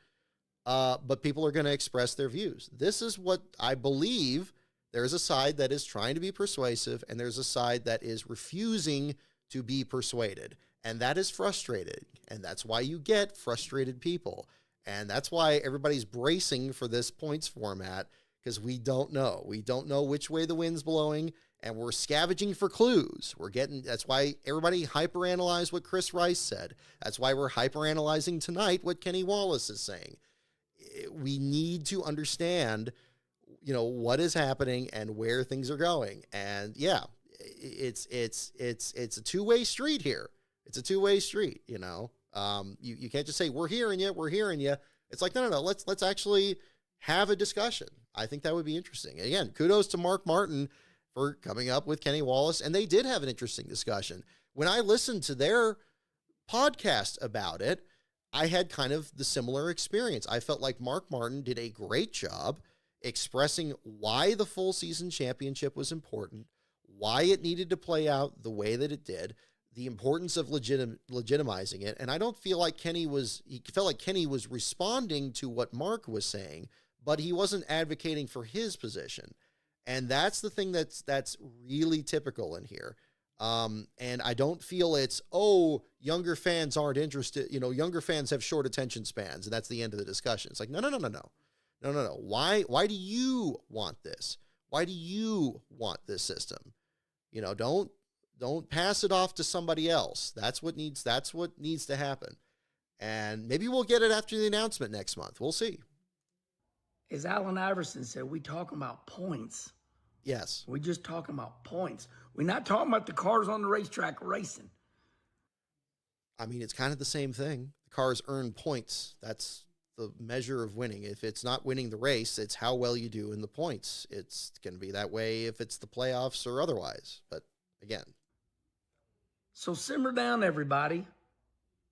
but people are going to express their views. This is what I believe. There's a side that is trying to be persuasive, and there's a side that is refusing to be persuaded. And that is frustrating. And that's why you get frustrated people. And that's why everybody's bracing for this points format, because we don't know. We don't know which way the wind's blowing, and we're scavenging for clues. That's why everybody hyperanalyzed what Chris Rice said. That's why we're hyperanalyzing tonight what Kenny Wallace is saying. We need to understand, you know, what is happening and where things are going. And yeah, it's a two-way street here. It's a two-way street, you know. You can't just say, we're hearing you. It's like, no. Let's actually have a discussion. I think that would be interesting. Again, kudos to Mark Martin for coming up with Kenny Wallace. And they did have an interesting discussion. When I listened to their podcast about it, I had kind of the similar experience. I felt like Mark Martin did a great job expressing why the full season championship was important, why it needed to play out the way that it did, the importance of legitimizing it. And I don't feel like he felt like Kenny was responding to what Mark was saying, but he wasn't advocating for his position. And that's the thing that's really typical in here. And I don't feel it's, oh, younger fans aren't interested. You know, younger fans have short attention spans, and that's the end of the discussion. It's like, no. Why do you want this? Why do you want this system? You know, don't pass it off to somebody else. That's what needs to happen. And maybe we'll get it after the announcement next month. We'll see. As Allen Iverson said, we talking about points. Yes. We just talking about points. We're not talking about the cars on the racetrack racing. I mean, it's kind of the same thing. The cars earn points. That's the measure of winning. If it's not winning the race, it's how well you do in the points. It's going to be that way if it's the playoffs or otherwise. But again. So simmer down, everybody.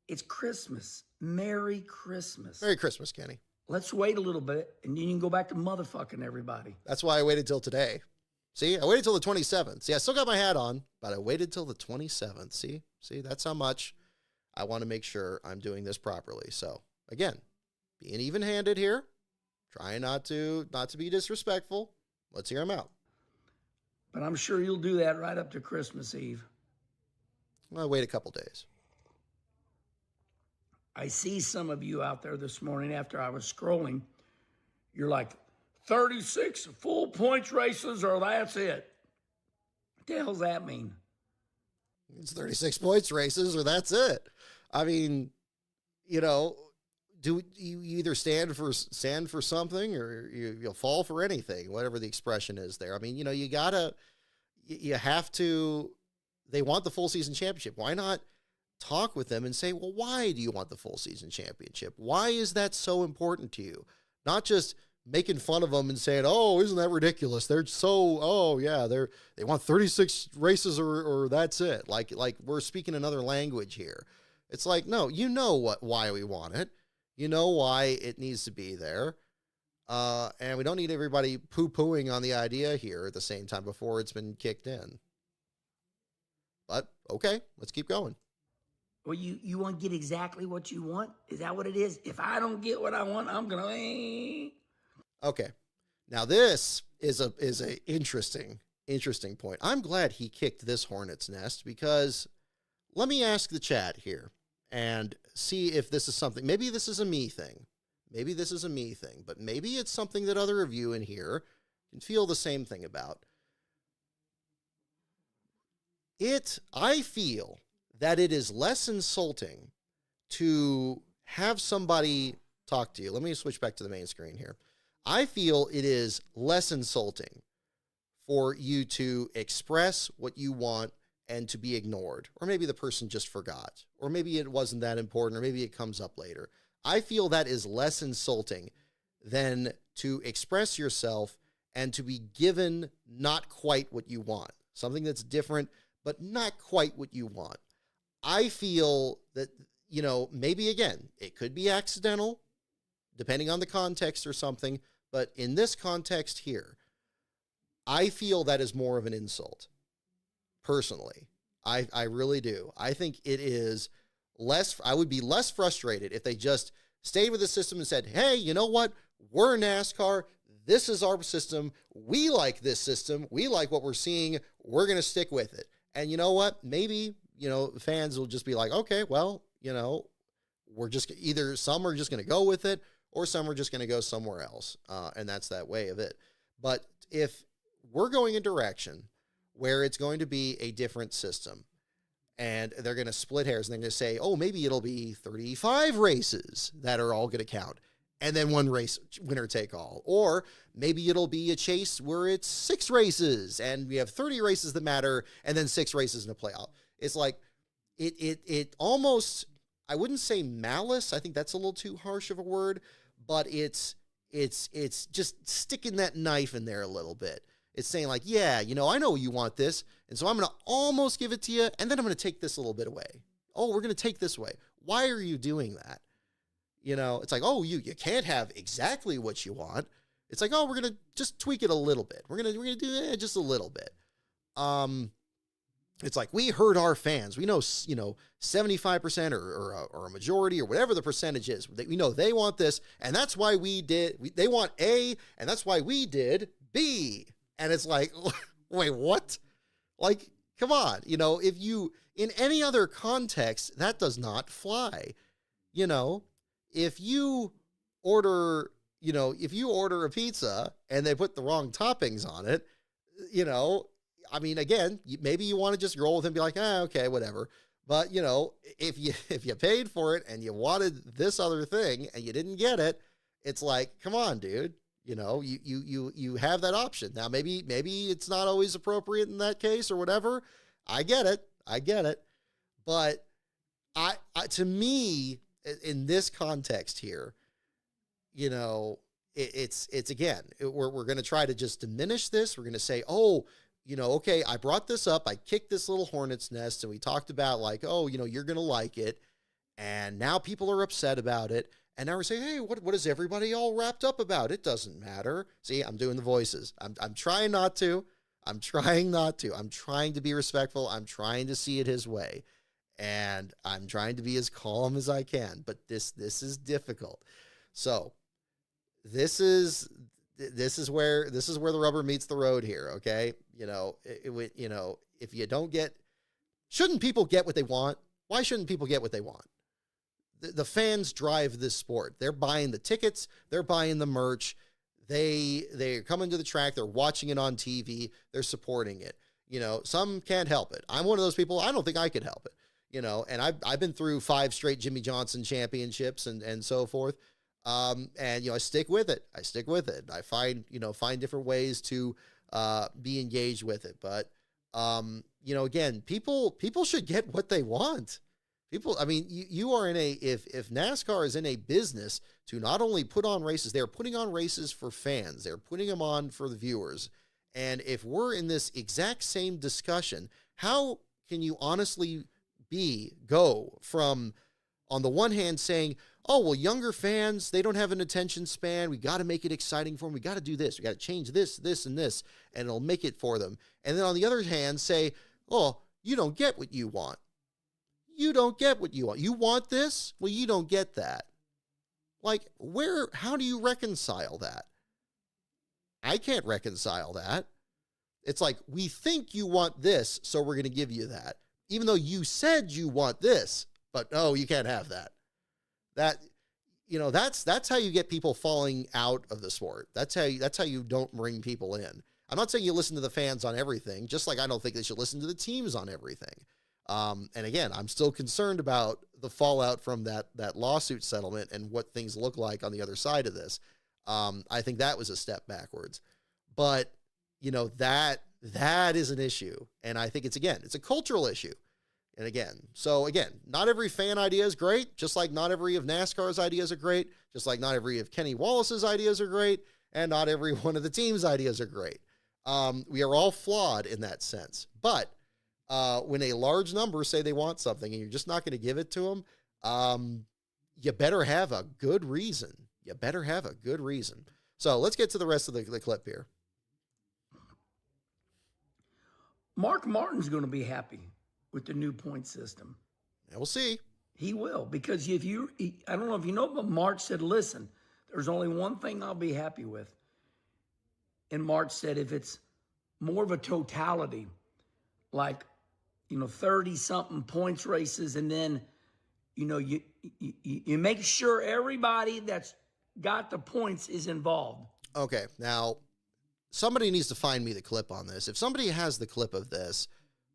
It's Christmas. Merry Christmas. Merry Christmas, Kenny. Let's wait a little bit, and then you can go back to motherfucking everybody. That's why I waited till today. See, I waited till the 27th. See, I still got my hat on, but I waited till the 27th. See, that's how much I want to make sure I'm doing this properly. So again, being even-handed here, trying not to be disrespectful. Let's hear them out. But I'm sure you'll do that right up to Christmas Eve. I'll wait a couple days. I see some of you out there this morning after I was scrolling. You're like, 36 full points races or that's it. What the hell's that mean? It's 36 points races or that's it. I mean, you know, do you either stand for something or you'll fall for anything, whatever the expression is there. I mean, you know, you have to, they want the full season championship. Why not talk with them and say, well, why do you want the full season championship? Why is that so important to you? Not just making fun of them and saying, oh, isn't that ridiculous? They're so, oh yeah, they want 36 races or that's it. Like we're speaking another language here. It's like, no, you know why we want it. You know why it needs to be there. And we don't need everybody poo-pooing on the idea here at the same time before it's been kicked in. But okay, let's keep going. Well, you want to get exactly what you want? Is that what it is? If I don't get what I want, I'm gonna. Okay, now this is a interesting point. I'm glad he kicked this hornet's nest, because let me ask the chat here and see if this is something. Maybe this is a me thing. Maybe this is a me thing, but maybe it's something that other of you in here can feel the same thing about. I feel that it is less insulting to have somebody talk to you. Let me switch back to the main screen here. I feel it is less insulting for you to express what you want and to be ignored. Or maybe the person just forgot. Or maybe it wasn't that important. Or maybe it comes up later. I feel that is less insulting than to express yourself and to be given not quite what you want. Something that's different, but not quite what you want. I feel that, maybe again, it could be accidental, depending on the context or something. But in this context here, I feel that is more of an insult. Personally, I really do. I think it is less. I would be less frustrated if they just stayed with the system and said, hey, you know what? We're NASCAR. This is our system. We like this system. We like what we're seeing. We're going to stick with it. And you know what? Maybe, fans will just be like, okay, well, we're just either some are just going to go with it or some are just going to go somewhere else. And that's that way of it. But if we're going a direction where it's going to be a different system and they're going to split hairs and they're going to say, oh, maybe it'll be 35 races that are all going to count. And then one race, winner take all. Or maybe it'll be a chase where it's 6 races and we have 30 races that matter and then 6 races in a playoff. It's like, it almost, I wouldn't say malice. I think that's a little too harsh of a word, but it's just sticking that knife in there a little bit. It's saying like, yeah, I know you want this. And so I'm going to almost give it to you. And then I'm going to take this a little bit away. Oh, we're going to take this away. Why are you doing that? It's like, oh, you can't have exactly what you want. It's like, oh, we're going to just tweak it a little bit. We're going to do it just a little bit. It's like, we heard our fans. We know, 75% or a majority or whatever the percentage is. We know they want this. And that's why they want A, and that's why we did B. And it's like, wait, what? Like, come on. If you, in any other context, that does not fly. If you order a pizza and they put the wrong toppings on it, again, maybe you want to just roll with it and be like, okay, whatever. But, if you paid for it and you wanted this other thing and you didn't get it, it's like, come on, dude. You have that option. Now, maybe it's not always appropriate in that case or whatever. I get it. But to me, in this context here, it's again, we're going to try to just diminish this. We're going to say, oh, okay, I brought this up. I kicked this little hornet's nest and we talked about like, oh, you're going to like it. And now people are upset about it. And now we're saying, hey, what is everybody all wrapped up about? It doesn't matter. See, I'm doing the voices. I'm trying not to. I'm trying to be respectful. I'm trying to see it his way. And I'm trying to be as calm as I can. But this is difficult. So this is where the rubber meets the road here, okay? If you don't get, shouldn't people get what they want? Why shouldn't people get what they want? The fans drive this sport. They're buying the tickets. They're buying the merch. They're coming to the track. They're watching it on TV. They're supporting it. Some can't help it. I'm one of those people. I don't think I could help it. And I've been through 5 straight Jimmy Johnson championships and so forth. And I stick with it. I find different ways to be engaged with it. But again, people should get what they want. People, you are in if NASCAR is in a business to not only put on races, they're putting on races for fans. They're putting them on for the viewers. And if we're in this exact same discussion, how can you honestly go from, on the one hand, saying, oh, well, younger fans, they don't have an attention span. We got to make it exciting for them. We got to do this. We got to change this, and this, and it'll make it for them. And then on the other hand, say, oh, you don't get what you want. you don't get what you want. You want this? Well, you don't get that. Like, how do you reconcile that? I can't reconcile that. It's like, we think you want this, so we're going to give you that. Even though you said you want this, but no, you can't have that. That's how you get people falling out of the sport. That's how you don't bring people in. I'm not saying you listen to the fans on everything, just like I don't think they should listen to the teams on everything. And again, I'm still concerned about the fallout from that lawsuit settlement and what things look like on the other side of this. I think that was a step backwards, but that is an issue. And I think it's a cultural issue. And again, not every fan idea is great, just like not every of NASCAR's ideas are great, just like not every of Kenny Wallace's ideas are great, and not every one of the team's ideas are great. We are all flawed in that sense. But when a large number say they want something and you're just not going to give it to them, you better have a good reason. So let's get to the rest of the clip here. Mark Martin's going to be happy with the new point system. And we'll see. He will, because I don't know if you know, but Mark said, listen, there's only one thing I'll be happy with. And Mark said, if it's more of a totality, like, 30-something points races, and then, you make sure everybody that's got the points is involved. Okay, now, somebody needs to find me the clip on this. If somebody has the clip of this,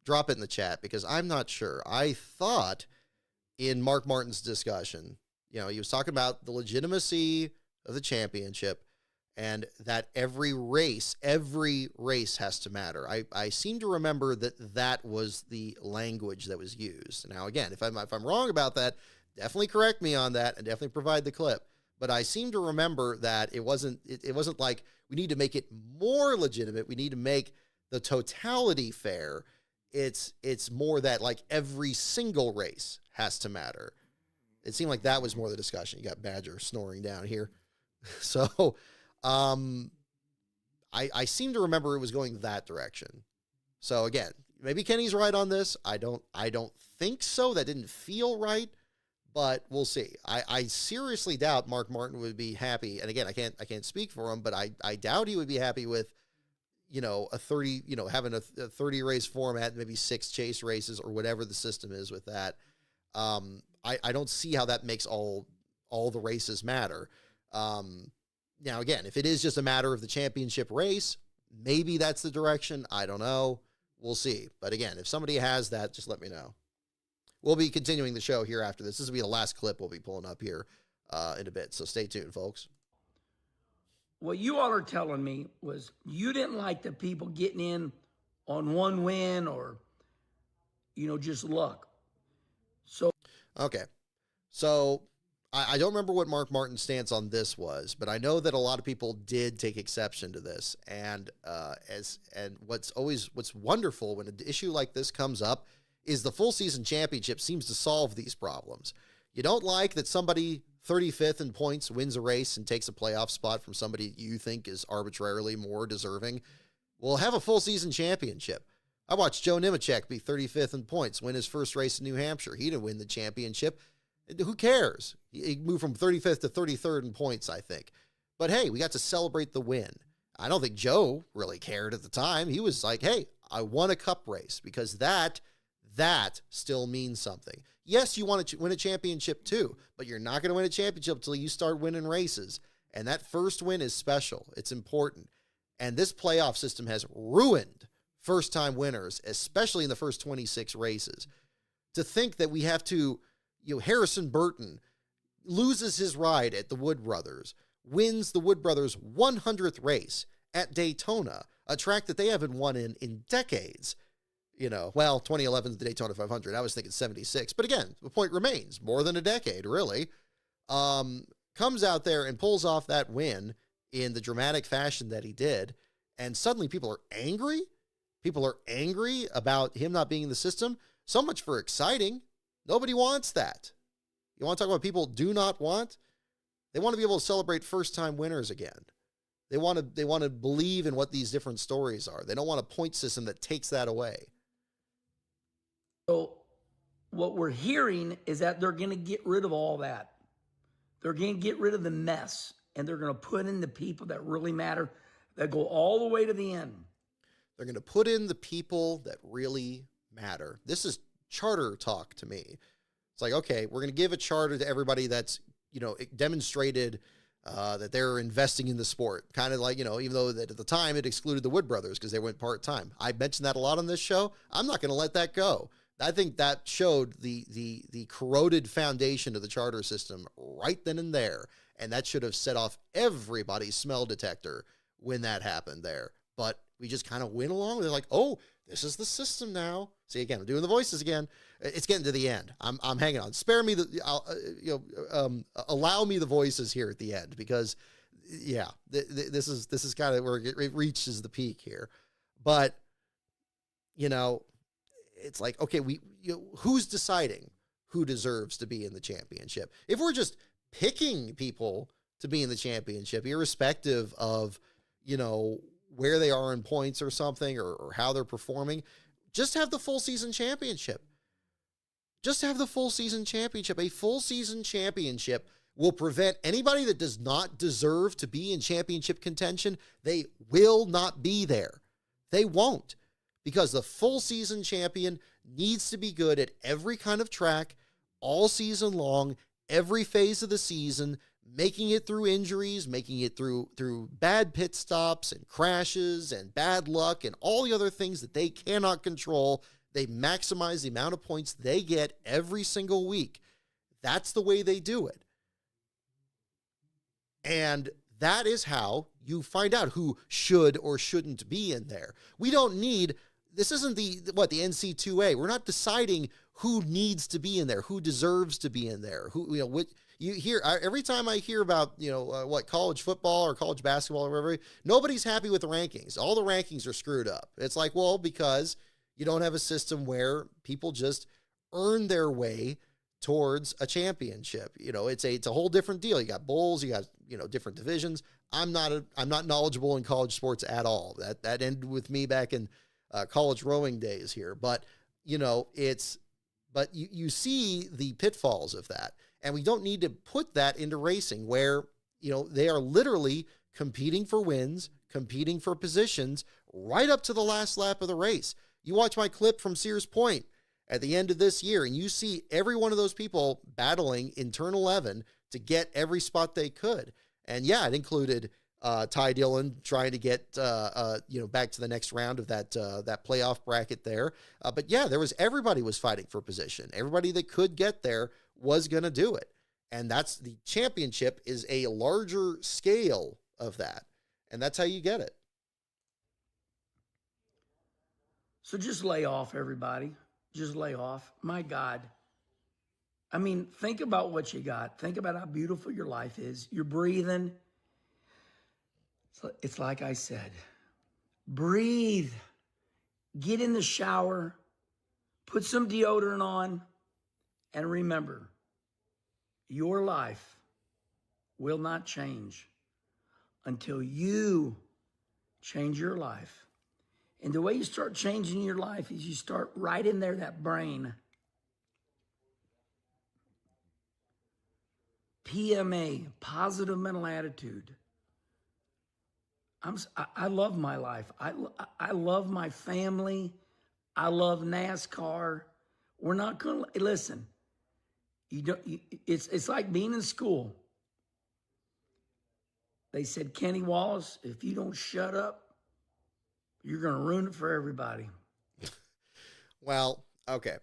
drop it in the chat, because I'm not sure. I thought in Mark Martin's discussion, he was talking about the legitimacy of the championship and that every race has to matter. I seem to remember that was the language that was used. Now, again, if I'm wrong about that, definitely correct me on that and definitely provide the clip. But I seem to remember that it wasn't like we need to make it more legitimate. We need to make the totality fair. It's more that like every single race has to matter. It seemed like that was more the discussion. You got Badger snoring down here. So I seem to remember it was going that direction. So again, maybe Kenny's right on this. I don't think so. That didn't feel right, but we'll see. I seriously doubt Mark Martin would be happy. And again, I can't speak for him, but I doubt he would be happy with, a 30, having a 30 race format, maybe 6 chase races or whatever the system is with that. I don't see how that makes all the races matter. Now, again, if it is just a matter of the championship race, maybe that's the direction. I don't know. We'll see. But again, if somebody has that, just let me know. We'll be continuing the show here after this. This will be the last clip we'll be pulling up here in a bit. So stay tuned, folks. What you all are telling me was you didn't like the people getting in on one win or, just luck. So. Okay. So I don't remember what Mark Martin's stance on this was, but I know that a lot of people did take exception to this. And what's wonderful when an issue like this comes up is the full season championship seems to solve these problems. You don't like that somebody 35th in points wins a race and takes a playoff spot from somebody you think is arbitrarily more deserving. Well, have a full season championship. I watched Joe Nemechek be 35th in points, win his first race in New Hampshire. He didn't win the championship. Who cares? He moved from 35th to 33rd in points, I think. But hey, we got to celebrate the win. I don't think Joe really cared at the time. He was like, hey, I won a cup race, because that still means something. Yes, you want to win a championship too, but you're not going to win a championship until you start winning races. And that first win is special. It's important. And this playoff system has ruined first-time winners, especially in the first 26 races. To think that we have to, Harrison Burton loses his ride at the Wood Brothers, wins the Wood Brothers' 100th race at Daytona, a track that they haven't won in decades. 2011 is the Daytona 500. I was thinking 76. But again, the point remains, more than a decade, really. Comes out there and pulls off that win in the dramatic fashion that he did. And suddenly people are angry. People are angry about him not being in the system. So much for exciting. Nobody wants that. You want to talk about people do not want? They want to be able to celebrate first-time winners again. They want to believe in what these different stories are. They don't want a point system that takes that away. So what we're hearing is that they're going to get rid of all that. They're going to get rid of the mess, and they're going to put in the people that really matter, that go all the way to the end. They're going to put in the people that really matter. This is charter talk to me. It's like, okay, we're going to give a charter to everybody that's, demonstrated that they're investing in the sport. Kind of like, even though that at the time it excluded the Wood brothers because they went part-time. I mentioned that a lot on this show. I'm not going to let that go. I think that showed the corroded foundation of the charter system right then and there. And that should have set off everybody's smell detector when that happened there. But we just kind of went along. They're like, oh, this is the system now. See, again, I'm doing the voices again. It's getting to the end. I'm hanging on. Spare me allow me the voices here at the end because, yeah, this is kind of where it reaches the peak here. But, it's like, okay, who's deciding who deserves to be in the championship? If we're just picking people to be in the championship, irrespective of, where they are in points or something or how they're performing, just have the full season championship. Just have the full season championship. A full season championship will prevent anybody that does not deserve to be in championship contention. They will not be there. They won't, because the full season champion needs to be good at every kind of track all season long, every phase of the season, making it through injuries, making it through bad pit stops and crashes and bad luck and all the other things that they cannot control. They maximize the amount of points they get every single week. That's the way they do it. And that is how you find out who should or shouldn't be in there. We don't need, this isn't the NC2A. We're not deciding who needs to be in there, who deserves to be in there, you hear every time I hear about, college football or college basketball or whatever, nobody's happy with the rankings. All the rankings are screwed up. It's like, well, because you don't have a system where people just earn their way towards a championship. It's a whole different deal. You got bowls, you got, different divisions. I'm not knowledgeable in college sports at all. That ended with me back in college rowing days here. But, you see the pitfalls of that. And we don't need to put that into racing where, they are literally competing for wins, competing for positions right up to the last lap of the race. You watch my clip from Sears Point at the end of this year, and you see every one of those people battling in turn 11 to get every spot they could. And yeah, it included Ty Dillon trying to get, back to the next round of that playoff bracket there. But yeah, everybody was fighting for position. Everybody that could get there was going to do it. And that's the championship is a larger scale of that. And that's how you get it. So just lay off, everybody. Just lay off. My God. I mean, think about what you got. Think about how beautiful your life is. You're breathing. It's like I said, breathe. Get in the shower. Put some deodorant on. And remember, your life will not change until you change your life. And the way you start changing your life is you start right in there, that brain. PMA, positive mental attitude. I love my life. I love my family. I love NASCAR. We're not going to, listen. It's like being in school. They said, Kenny Wallace, if you don't shut up, you're going to ruin it for everybody. Well, okay.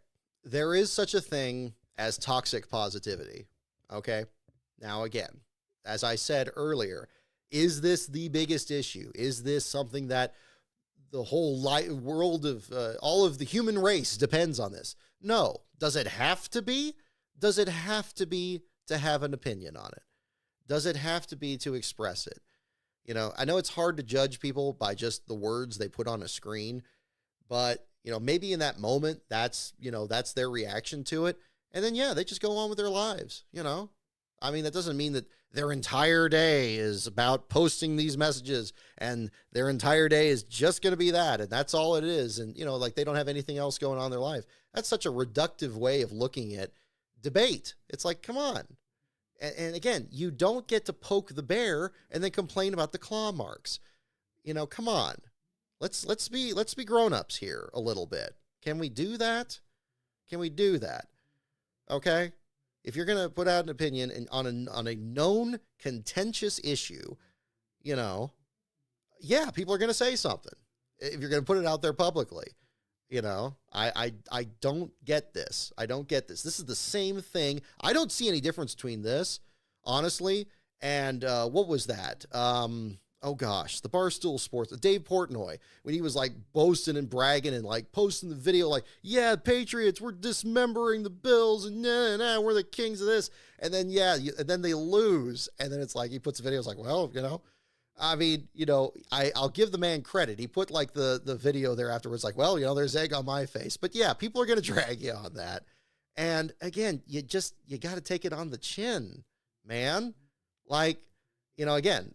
There is such a thing as toxic positivity. Okay. Now, again, as I said earlier, is this the biggest issue? Is this something that the whole world of all of the human race depends on this? No. Does it have to be? Does it have to be to have an opinion on it? Does it have to be to express it? I know it's hard to judge people by just the words they put on a screen, but, maybe in that moment, that's their reaction to it. And then, yeah, they just go on with their lives, I mean, that doesn't mean that their entire day is about posting these messages and their entire day is just going to be that. And that's all it is. And, you know, like they don't have anything else going on in their life. That's such a reductive way of looking at debate. It's like, come on. And again, you don't get to poke the bear and then complain about the claw marks. You know, come on. Let's be grown-ups here a little bit. Can we do that? Can we do that? Okay? If you're going to put out an opinion on a known contentious issue, you know, yeah, people are going to say something. If you're going to put it out there publicly, you know, I don't get this. I don't get this. This is the same thing. I don't see any difference between this, honestly. And what was that? Oh gosh, the Barstool Sports, Dave Portnoy, when he was like boasting and bragging and like posting the video, like, yeah, Patriots, we're dismembering the Bills and nah, we're the kings of this. And then, and then they lose. And then it's like, he puts videos like, well, you know, I mean, you know, I'll give the man credit. He put like the video there afterwards, like, well, you know, there's egg on my face. But yeah, people are going to drag you on that. And again, you got to take it on the chin, man. Like, you know, again,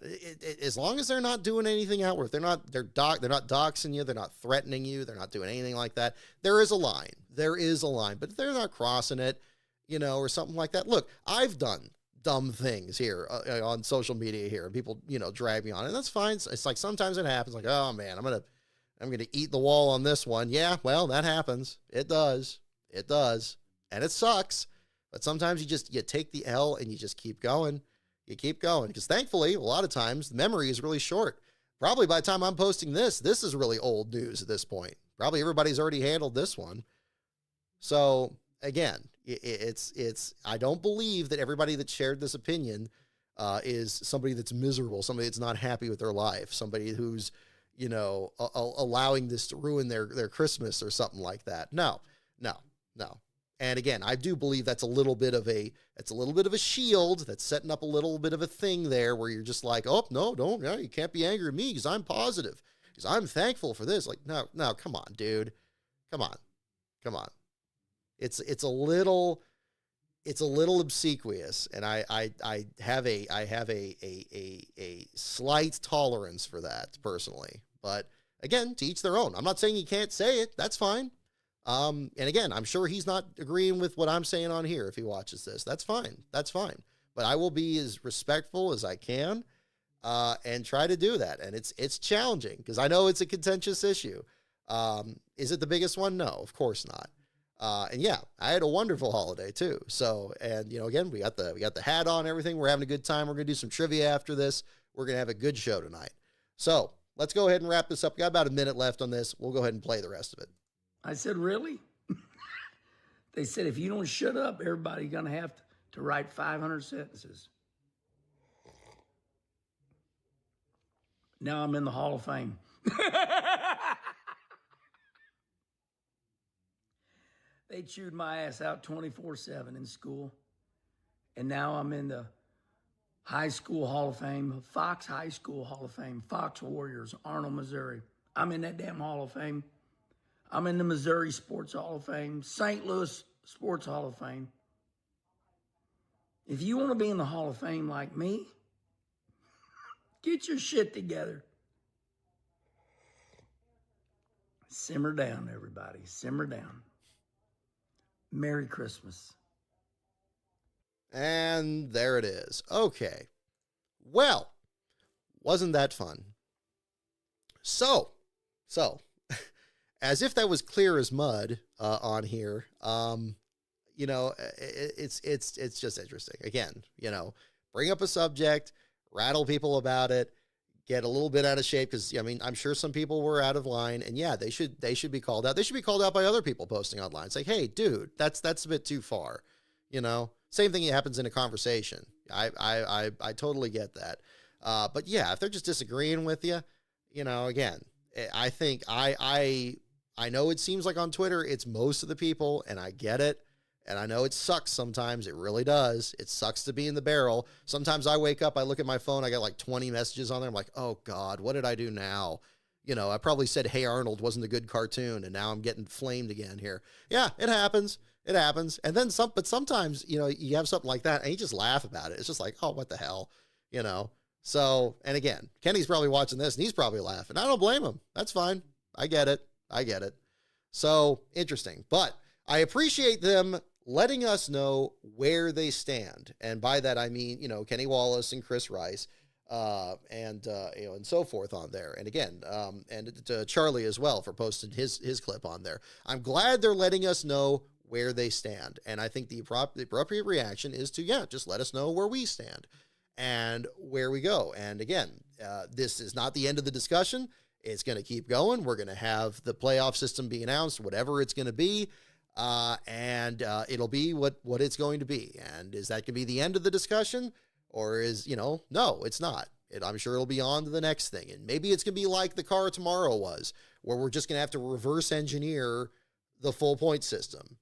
as long as they're not doing anything outward, they're not doxing you, they're not threatening you, they're not doing anything like that. There is a line. There is a line, but if they're not crossing it, you know, or something like that. Look, I've done dumb things here on social media here, and people, you know, drag me on, and that's fine. It's like sometimes it happens. Like, oh man, I'm gonna eat the wall on this one. Yeah, well, that happens. It does, and it sucks. But sometimes you take the L and you just keep going. You keep going, because thankfully, a lot of times the memory is really short. Probably by the time I'm posting this is really old news at this point. Probably everybody's already handled this one. So again, it's I don't believe that everybody that shared this opinion is somebody that's miserable, somebody that's not happy with their life, somebody who's, you know, allowing this to ruin their Christmas or something like that. No. And again, I do believe that's a little bit of a shield that's setting up a little bit of a thing there where you're just like, oh, no, you can't be angry at me because I'm positive, because I'm thankful for this. Like, no, come on, dude. Come on. It's a little obsequious, and I have a slight tolerance for that personally. But again, to each their own. I'm not saying you can't say it. That's fine. And again, I'm sure he's not agreeing with what I'm saying on here if he watches this. That's fine. But I will be as respectful as I can and try to do that. And it's challenging because I know it's a contentious issue. Is it the biggest one? No, of course not. And yeah, I had a wonderful holiday too. So, and you know, again, we got the hat on, everything. We're having a good time. We're going to do some trivia after this. We're going to have a good show tonight. So let's go ahead and wrap this up. We got about a minute left on this. We'll go ahead and play the rest of it. I said, really? They said, if you don't shut up, everybody's going to have to write 500 sentences. Now I'm in the Hall of Fame. They chewed my ass out 24/7 in school. And now I'm in the High School Hall of Fame, Fox High School Hall of Fame, Fox Warriors, Arnold, Missouri. I'm in that damn Hall of Fame. I'm in the Missouri Sports Hall of Fame, St. Louis Sports Hall of Fame. If you want to be in the Hall of Fame like me, get your shit together. Simmer down, everybody. Simmer down. Merry Christmas. And there it is. Okay. Well, wasn't that fun? So, as if that was clear as mud on here, you know, it's just interesting. Again, you know, bring up a subject, rattle people about it, get a little bit out of shape, because I mean, I'm sure some people were out of line, and yeah, they should be called out. They should be called out by other people posting online. It's like, hey, dude, that's a bit too far. You know, same thing happens in a conversation. I totally get that. But yeah, if they're just disagreeing with you, you know, again, I think I know it seems like on Twitter, it's most of the people, and I get it. And I know it sucks sometimes. It really does. It sucks to be in the barrel. Sometimes I wake up, I look at my phone, I got like 20 messages on there. I'm like, oh God, what did I do now? You know, I probably said, Hey Arnold wasn't a good cartoon, and now I'm getting flamed again here. Yeah, it happens. It happens. And then some, but sometimes, you have something like that and you just laugh about it. It's just like, oh, what the hell, So, and again, Kenny's probably watching this and he's probably laughing. I don't blame him. That's fine. I get it. So interesting, but I appreciate them letting us know where they stand. And by that, I mean, Kenny Wallace and Chris Rice, and so forth on there. And again, and to Charlie as well for posting his clip on there. I'm glad they're letting us know where they stand. And I think the appropriate reaction is to, just let us know where we stand and where we go. And again, this is not the end of the discussion. It's going to keep going. We're going to have the playoff system be announced, whatever it's going to be. And it'll be what it's going to be. And is that going to be the end of the discussion? Or is, no, it's not. I'm sure it'll be on to the next thing. And maybe it's going to be like the car tomorrow was, where we're just going to have to reverse engineer the full point system.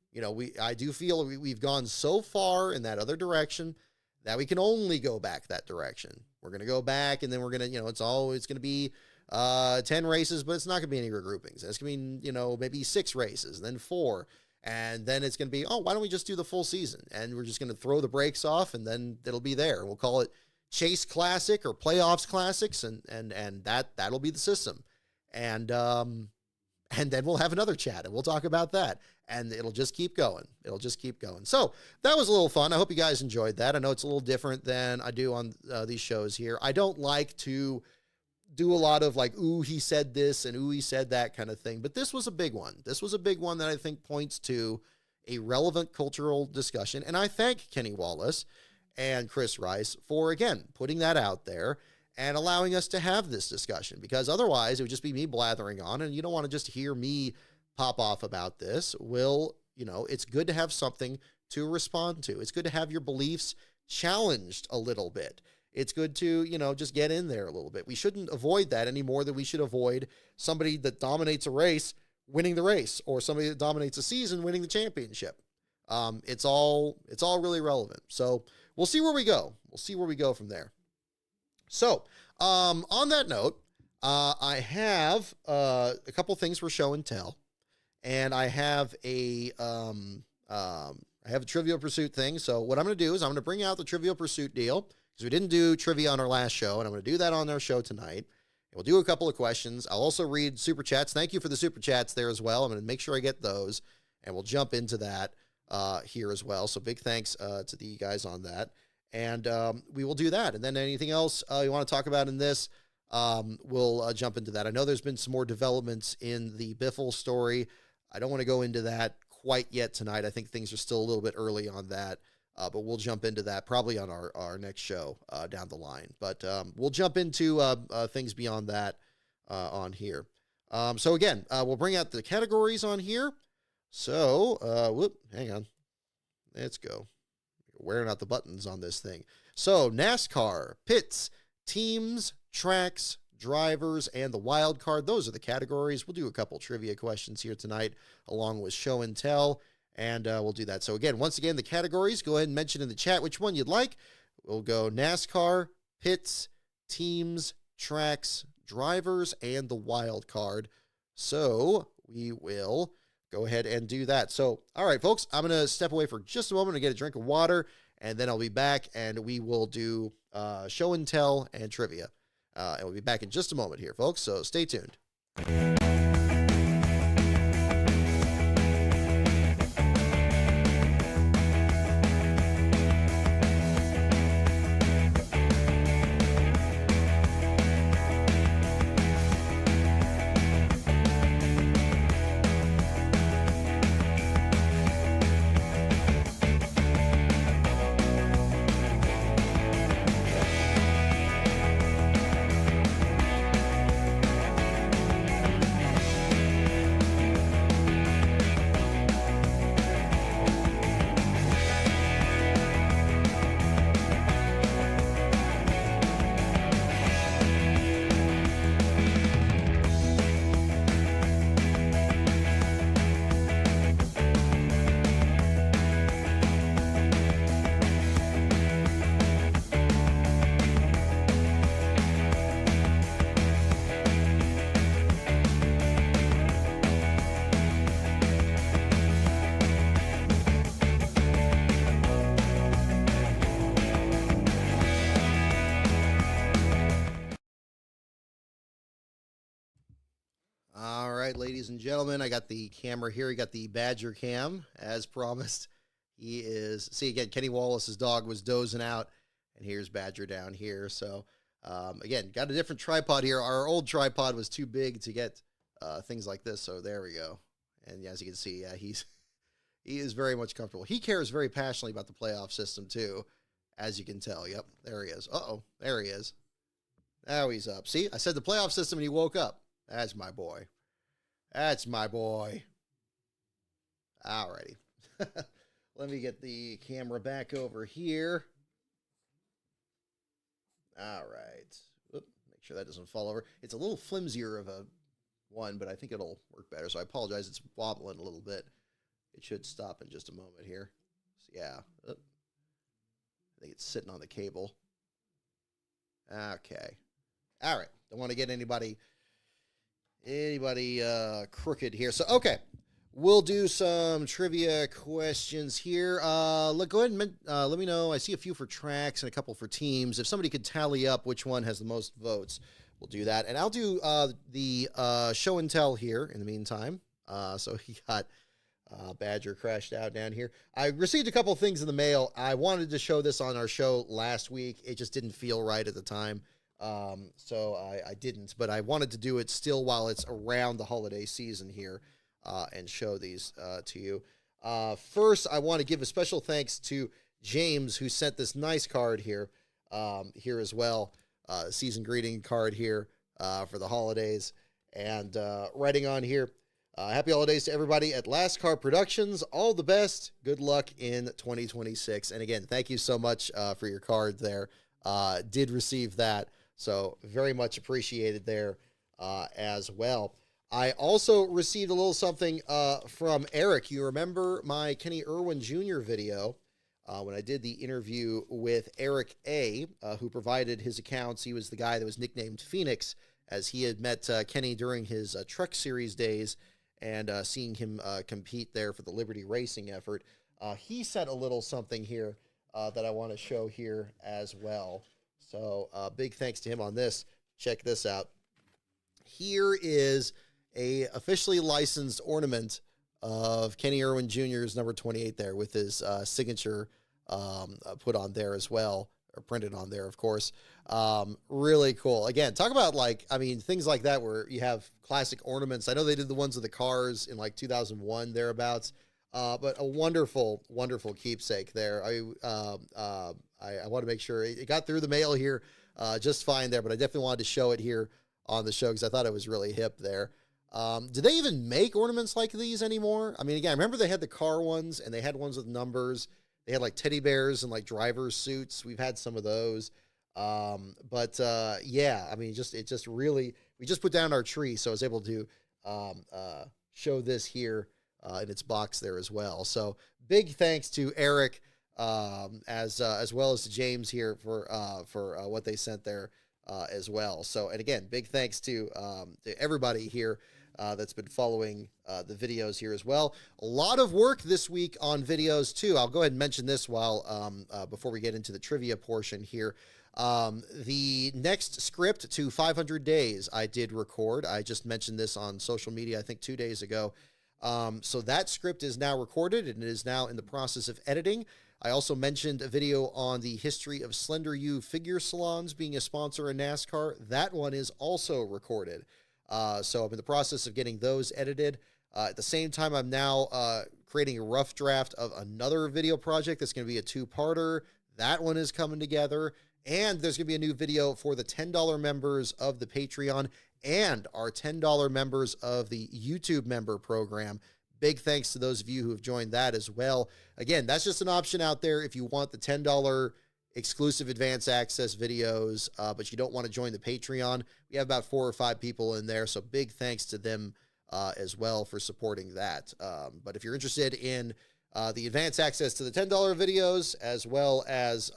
I do feel we've gone so far in that other direction that we can only go back that direction. We're going to go back and then we're going to, it's going to be 10 races, but it's not going to be any regroupings. It's going to be, maybe 6 races and then 4. And then it's going to be, why don't we just do the full season? And we're just going to throw the brakes off and then it'll be there. We'll call it Chase Classic or Playoffs Classics. And that'll be the system. And then we'll have another chat and we'll talk about that. And it'll just keep going. So that was a little fun. I hope you guys enjoyed that. I know it's a little different than I do on these shows here. I don't like to do a lot of like, ooh, he said this and ooh, he said that kind of thing. But this was a big one. This was a big one that I think points to a relevant cultural discussion. And I thank Kenny Wallace and Chris Rice for, again, putting that out there and allowing us to have this discussion, because otherwise it would just be me blathering on and you don't want to just hear me pop off about this. It's good to have something to respond to. It's good to have your beliefs challenged a little bit. It's good to, just get in there a little bit. We shouldn't avoid that any more than we should avoid somebody that dominates a race winning the race, or somebody that dominates a season winning the championship. It's all really relevant. So we'll see where we go. From there. So on that note, I have a couple things for show and tell, and I have a Trivial Pursuit thing. So what I'm going to do is I'm going to bring out the Trivial Pursuit deal, because we didn't do trivia on our last show, and I'm going to do that on our show tonight. And we'll do a couple of questions. I'll also read super chats. Thank you for the super chats there as well. I'm going to make sure I get those, and we'll jump into that here as well. So big thanks to the guys on that. And we will do that. And then anything else you want to talk about in this, we'll jump into that. I know there's been some more developments in the Biffle story. I don't want to go into that quite yet tonight. I think things are still a little bit early on that. But we'll jump into that probably on our next show down the line. But we'll jump into things beyond that on here. So again, we'll bring out the categories on here. So, hang on. Let's go. Wearing out the buttons on this thing. So NASCAR, pits, teams, tracks, drivers, and the wild card. Those are the categories. We'll do a couple trivia questions here tonight, along with show and tell. And we'll do that. So again, once again, the categories, go ahead and mention in the chat which one you'd like. We'll go NASCAR, pits, teams, tracks, drivers, and the wild card. So we will go ahead and do that. So, all right, folks, I'm going to step away for just a moment to get a drink of water, and then I'll be back and we will do show and tell and trivia. And we'll be back in just a moment here, folks. So stay tuned. right, ladies and gentlemen, I got the camera here. I got the Badger cam, as promised. He is, see again, Kenny Wallace's dog was dozing out, and here's Badger down here. So, again, got a different tripod here. Our old tripod was too big to get things like this, so there we go. And as you can see, he is very much comfortable. He cares very passionately about the playoff system, too, as you can tell. Yep, there he is. Uh-oh, there he is. Now he's up. See, I said the playoff system, and he woke up. That's my boy. That's my boy. Alrighty. Let me get the camera back over here. All right. Oop, make sure that doesn't fall over. It's a little flimsier of a one, but I think it'll work better. So I apologize. It's wobbling a little bit. It should stop in just a moment here. So yeah. Oop. I think it's sitting on the cable. Okay. All right. Don't want to get anybody crooked here. So, okay. We'll do some trivia questions here. Go ahead and let me know. I see a few for tracks and a couple for teams. If somebody could tally up which one has the most votes, we'll do that. And I'll do the show and tell here in the meantime. So he got Badger crashed out down here. I received a couple things in the mail. I wanted to show this on our show last week. It just didn't feel right at the time. So I didn't. But I wanted to do it still while it's around the holiday season here. And show these to you. First, I want to give a special thanks to James, who sent this nice card here, here as well, season greeting card here for the holidays, and writing on here, happy holidays to everybody at Last Car Productions. All the best. Good luck in 2026. And again, thank you so much for your card there. Did receive that, so very much appreciated there as well. I also received a little something from Eric. You remember my Kenny Irwin Jr. video when I did the interview with Eric A., who provided his accounts. He was the guy that was nicknamed Phoenix, as he had met Kenny during his Truck Series days and seeing him compete there for the Liberty Racing effort. He sent a little something here that I want to show here as well. So big thanks to him on this. Check this out. Here is a officially licensed ornament of Kenny Irwin Jr.'s number 28 there, with his signature put on there as well, or printed on there, of course. Really cool. Again, talk about, like, I mean, things like that where you have classic ornaments. I know they did the ones of the cars in like 2001 thereabouts, but a wonderful, wonderful keepsake there. I want to make sure it got through the mail here just fine there, but I definitely wanted to show it here on the show because I thought it was really hip there. Do they even make ornaments like these anymore? I mean, again, I remember they had the car ones and they had ones with numbers. They had like teddy bears and like driver's suits. We've had some of those. Yeah, I mean, we just put down our tree. So I was able to, show this here, in its box there as well. So big thanks to Eric, as well as to James here for what they sent there, as well. So, and again, big thanks to everybody here that's been following the videos here as well. A lot of work this week on videos too. I'll go ahead and mention this while before we get into the trivia portion here. The next script to 500 Days I did record. I just mentioned this on social media, I think 2 days ago. So that script is now recorded and it is now in the process of editing. I also mentioned a video on the history of Slender U figure salons being a sponsor in NASCAR. That one is also recorded. So I'm in the process of getting those edited. At the same time, I'm now creating a rough draft of another video project that's going to be a two-parter. That one is coming together. And there's going to be a new video for the $10 members of the Patreon and our $10 members of the YouTube member program. Big thanks to those of you who have joined that as well. Again, that's just an option out there if you want the $10 exclusive advanced access videos, but you don't want to join the Patreon. We have about 4 or 5 people in there, so big thanks to them as well for supporting that. But if you're interested in the advanced access to the $10 videos, as well as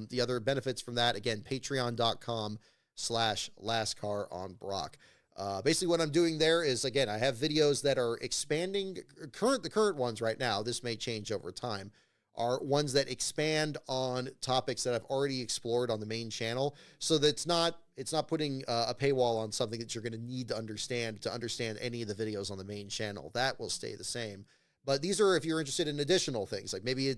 the other benefits from that, again, patreon.com/lastcaronbrock. Basically what I'm doing there is, again, I have videos that are expanding. The current ones right now, this may change over time, are ones that expand on topics that I've already explored on the main channel. So that it's not putting a paywall on something that you're going to need to understand any of the videos on the main channel. That will stay the same. But these are if you're interested in additional things, like maybe,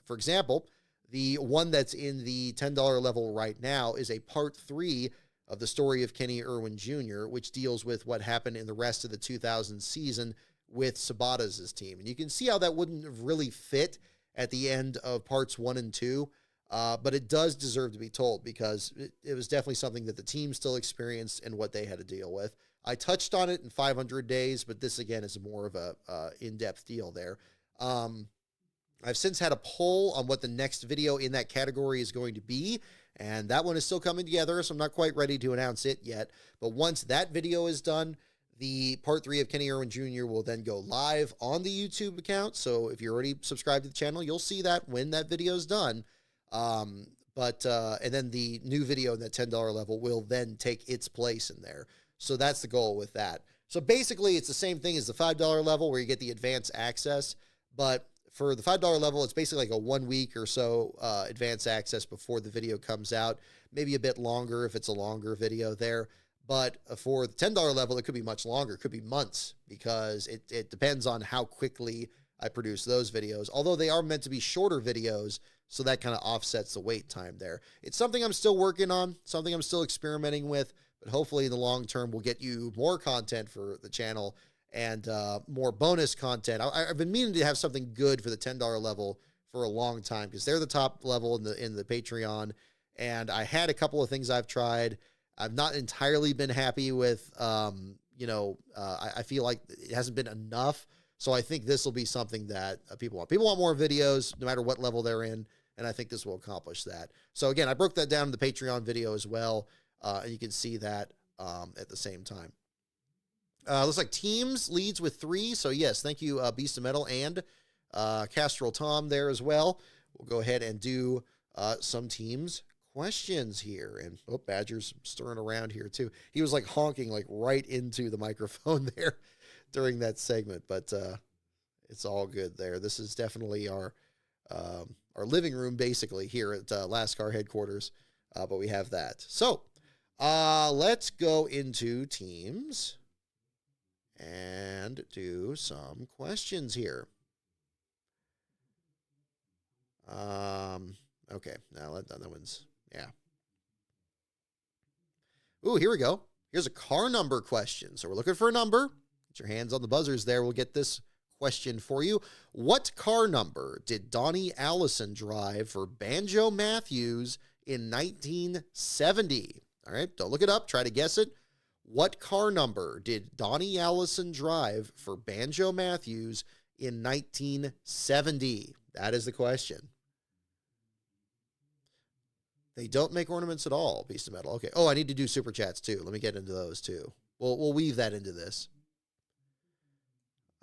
for example, the one that's in the $10 level right now is a part 3 of the story of Kenny Irwin Jr., which deals with what happened in the rest of the 2000 season with Sabatas' team. And you can see how that wouldn't have really fit at the end of parts 1 and 2, but it does deserve to be told because it was definitely something that the team still experienced and what they had to deal with. I touched on it in 500 days, but this again is more of a in-depth deal there. I've since had a poll on what the next video in that category is going to be, and that one is still coming together, so I'm not quite ready to announce it yet. But once that video is done, the part 3 of Kenny Irwin Jr. will then go live on the YouTube account. So if you're already subscribed to the channel, you'll see that when that video is done. And then the new video in that $10 level will then take its place in there. So that's the goal with that. So basically, it's the same thing as the $5 level where you get the advanced access. But for the $5 level, it's basically like a 1 week or so advanced access before the video comes out. Maybe a bit longer if it's a longer video there. But for the $10 level, it could be much longer. It could be months because it depends on how quickly I produce those videos. Although they are meant to be shorter videos, so that kind of offsets the wait time there. It's something I'm still working on, something I'm still experimenting with, but hopefully in the long term, we'll get you more content for the channel and more bonus content. I've been meaning to have something good for the $10 level for a long time because they're the top level in the Patreon. And I had a couple of things I've tried. I've not entirely been happy with, I feel like it hasn't been enough. So I think this will be something that people want. People want more videos, no matter what level they're in. And I think this will accomplish that. So again, I broke that down in the Patreon video as well. And you can see that at the same time. Looks like teams leads with 3. So yes, thank you, Beast of Metal and Castrol Tom there as well. We'll go ahead and do some teams questions here. And Badger's stirring around here too. He was like honking like right into the microphone there during that segment, but it's all good there. This is definitely our living room basically here at Lascar headquarters, but we have that. So let's go into teams and do some questions here. Okay, now that one's, yeah. Ooh, here we go. Here's a car number question. So we're looking for a number. Get your hands on the buzzers there. We'll get this question for you. What car number did Donnie Allison drive for Banjo Matthews in 1970? All right, don't look it up. Try to guess it. What car number did Donnie Allison drive for Banjo Matthews in 1970? That is the question. They don't make ornaments at all, Beast of Metal. Okay. Oh, I need to do super chats too. Let me get into those too. We'll weave that into this.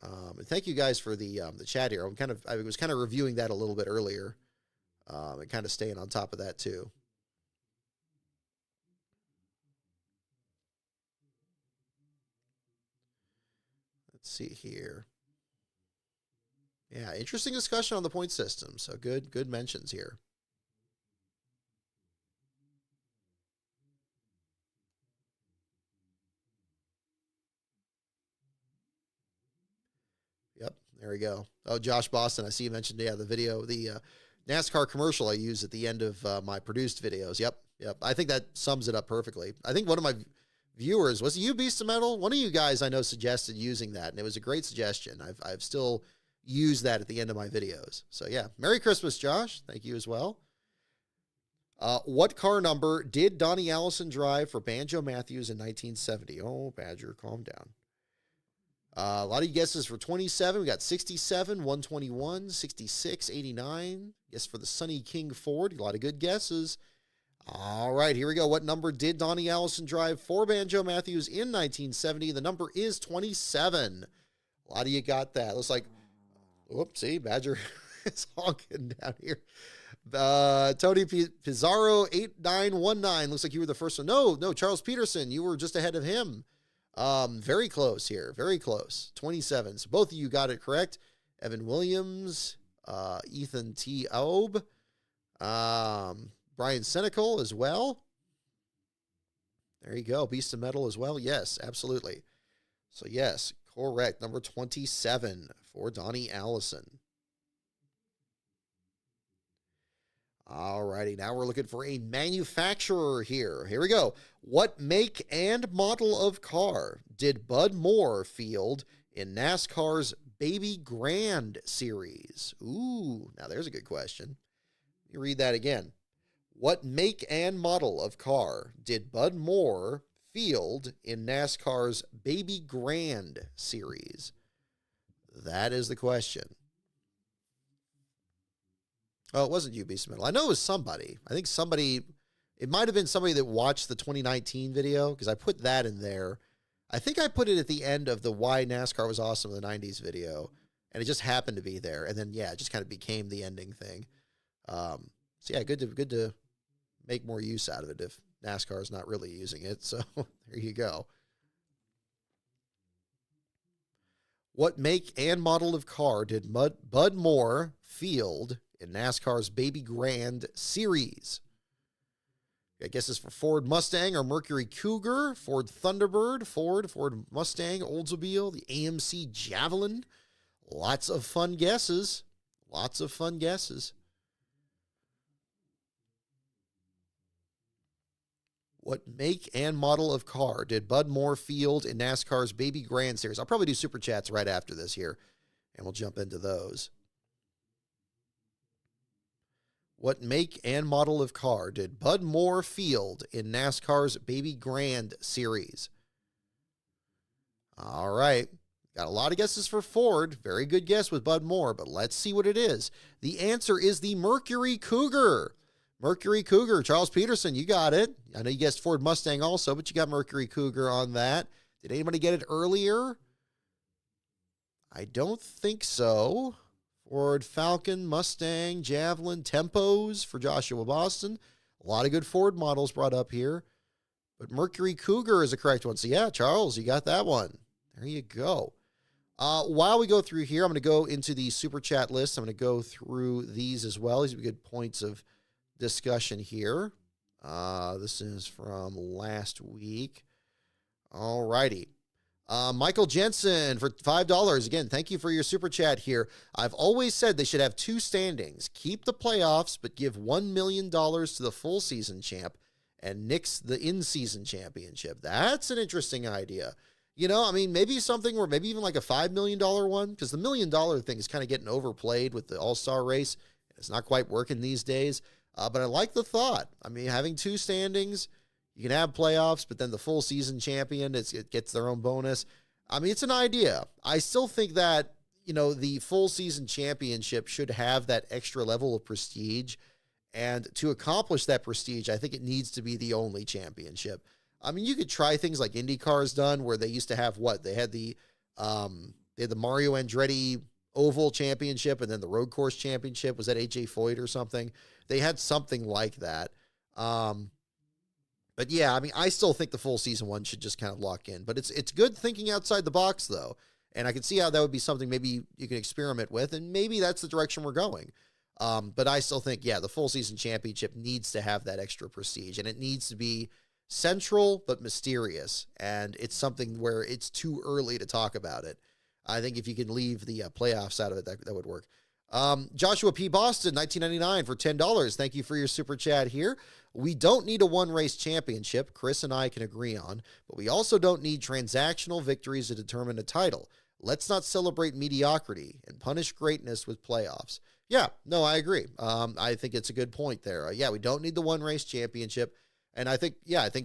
And thank you guys for the chat here. I was kind of reviewing that a little bit earlier, and kind of staying on top of that too. Let's see here. Yeah, interesting discussion on the point system. So good mentions here. Yep, there we go. Oh, Josh Boston, I see you mentioned, the video, the NASCAR commercial I use at the end of my produced videos. Yep. I think that sums it up perfectly. I think one of my viewers, was it you, Beast of Metal? One of you guys I know suggested using that, and it was a great suggestion. I've still used that at the end of my videos. So yeah, Merry Christmas, Josh. Thank you as well. What car number did Donnie Allison drive for Banjo Matthews in 1970? Oh, Badger, calm down. A lot of guesses for 27. We got 67, 121, 66, 89. Yes, for the Sonny King Ford. A lot of good guesses. All right, here we go. What number did Donnie Allison drive for Banjo Matthews in 1970? The number is 27. A lot of you got that. Looks like, see, Badger is honking down here. Tony Pizarro 8919. Looks like you were the first one. No, Charles Peterson. You were just ahead of him. Very close here. Very close. 27. So both of you got it correct. Evan Williams, Ethan T. Obe, Brian Senecal as well. There you go. Beast of Metal as well. Yes, absolutely. So yes, correct. Number 27 for Donnie Allison. Alrighty, now we're looking for a manufacturer here. Here we go. What make and model of car did Bud Moore field in NASCAR's Baby Grand Series? Ooh, now there's a good question. Let me read that again. What make and model of car did Bud Moore field in NASCAR's Baby Grand Series? That is the question. Oh, it wasn't you, Beast of Metal. I know it was somebody. I think somebody, it might have been somebody that watched the 2019 video, because I put that in there. I think I put it at the end of the Why NASCAR Was Awesome in the 90s video, and it just happened to be there. And then, yeah, it just kind of became the ending thing. So, yeah, good to make more use out of it if NASCAR is not really using it. So, there you go. What make and model of car did Bud Moore field in NASCAR's Baby Grand Series? I guess it's for Ford Mustang or Mercury Cougar, Ford Thunderbird, Ford Mustang, Oldsmobile, the AMC Javelin. Lots of fun guesses. Lots of fun guesses. What make and model of car did Bud Moore field in NASCAR's Baby Grand Series? I'll probably do Super Chats right after this here, and we'll jump into those. What make and model of car did Bud Moore field in NASCAR's Baby Grand Series? All right. Got a lot of guesses for Ford. Very good guess with Bud Moore, but let's see what it is. The answer is the Mercury Cougar. Mercury Cougar. Charles Peterson, you got it. I know you guessed Ford Mustang also, but you got Mercury Cougar on that. Did anybody get it earlier? I don't think so. Ford Falcon, Mustang, Javelin, Tempos for Joshua Boston. A lot of good Ford models brought up here. But Mercury Cougar is the correct one. So yeah, Charles, you got that one. There you go. While we go through here, I'm going to go into the Super Chat list. I'm going to go through these as well. These would be good points of discussion here. This is from last week. All righty. Michael Jensen for $5. Again, thank you for your super chat here. I've always said they should have two standings. Keep the playoffs, but give $1 million to the full season champ and nix the in-season championship. That's an interesting idea. You know, I mean, maybe something where maybe even like a $5 million one, because the $1 million thing is kind of getting overplayed with the All-Star race. It's not quite working these days. But I like the thought. I mean, having two standings, you can have playoffs, but then the full season champion, it gets their own bonus. I mean, it's an idea. I still think that, you know, the full season championship should have that extra level of prestige. And to accomplish that prestige, I think it needs to be the only championship. I mean, you could try things like IndyCar's done, where they used to have what? They had the Mario Andretti Oval Championship and then the Road Course Championship. Was that AJ Foyt or something? They had something like that. But yeah, I mean, I still think the full season one should just kind of lock in. But it's good thinking outside the box, though. And I can see how that would be something maybe you can experiment with, and maybe that's the direction we're going. But I still think, yeah, the full season championship needs to have that extra prestige, and it needs to be central but mysterious. And it's something where it's too early to talk about it. I think if you can leave the playoffs out of it, that would work. Joshua P. Boston, $19.99 for $10. Thank you for your super chat here. We don't need a one-race championship, Chris and I can agree on, but we also don't need transactional victories to determine a title. Let's not celebrate mediocrity and punish greatness with playoffs. Yeah, no, I agree. I think it's a good point there. Yeah, we don't need the one-race championship. And I think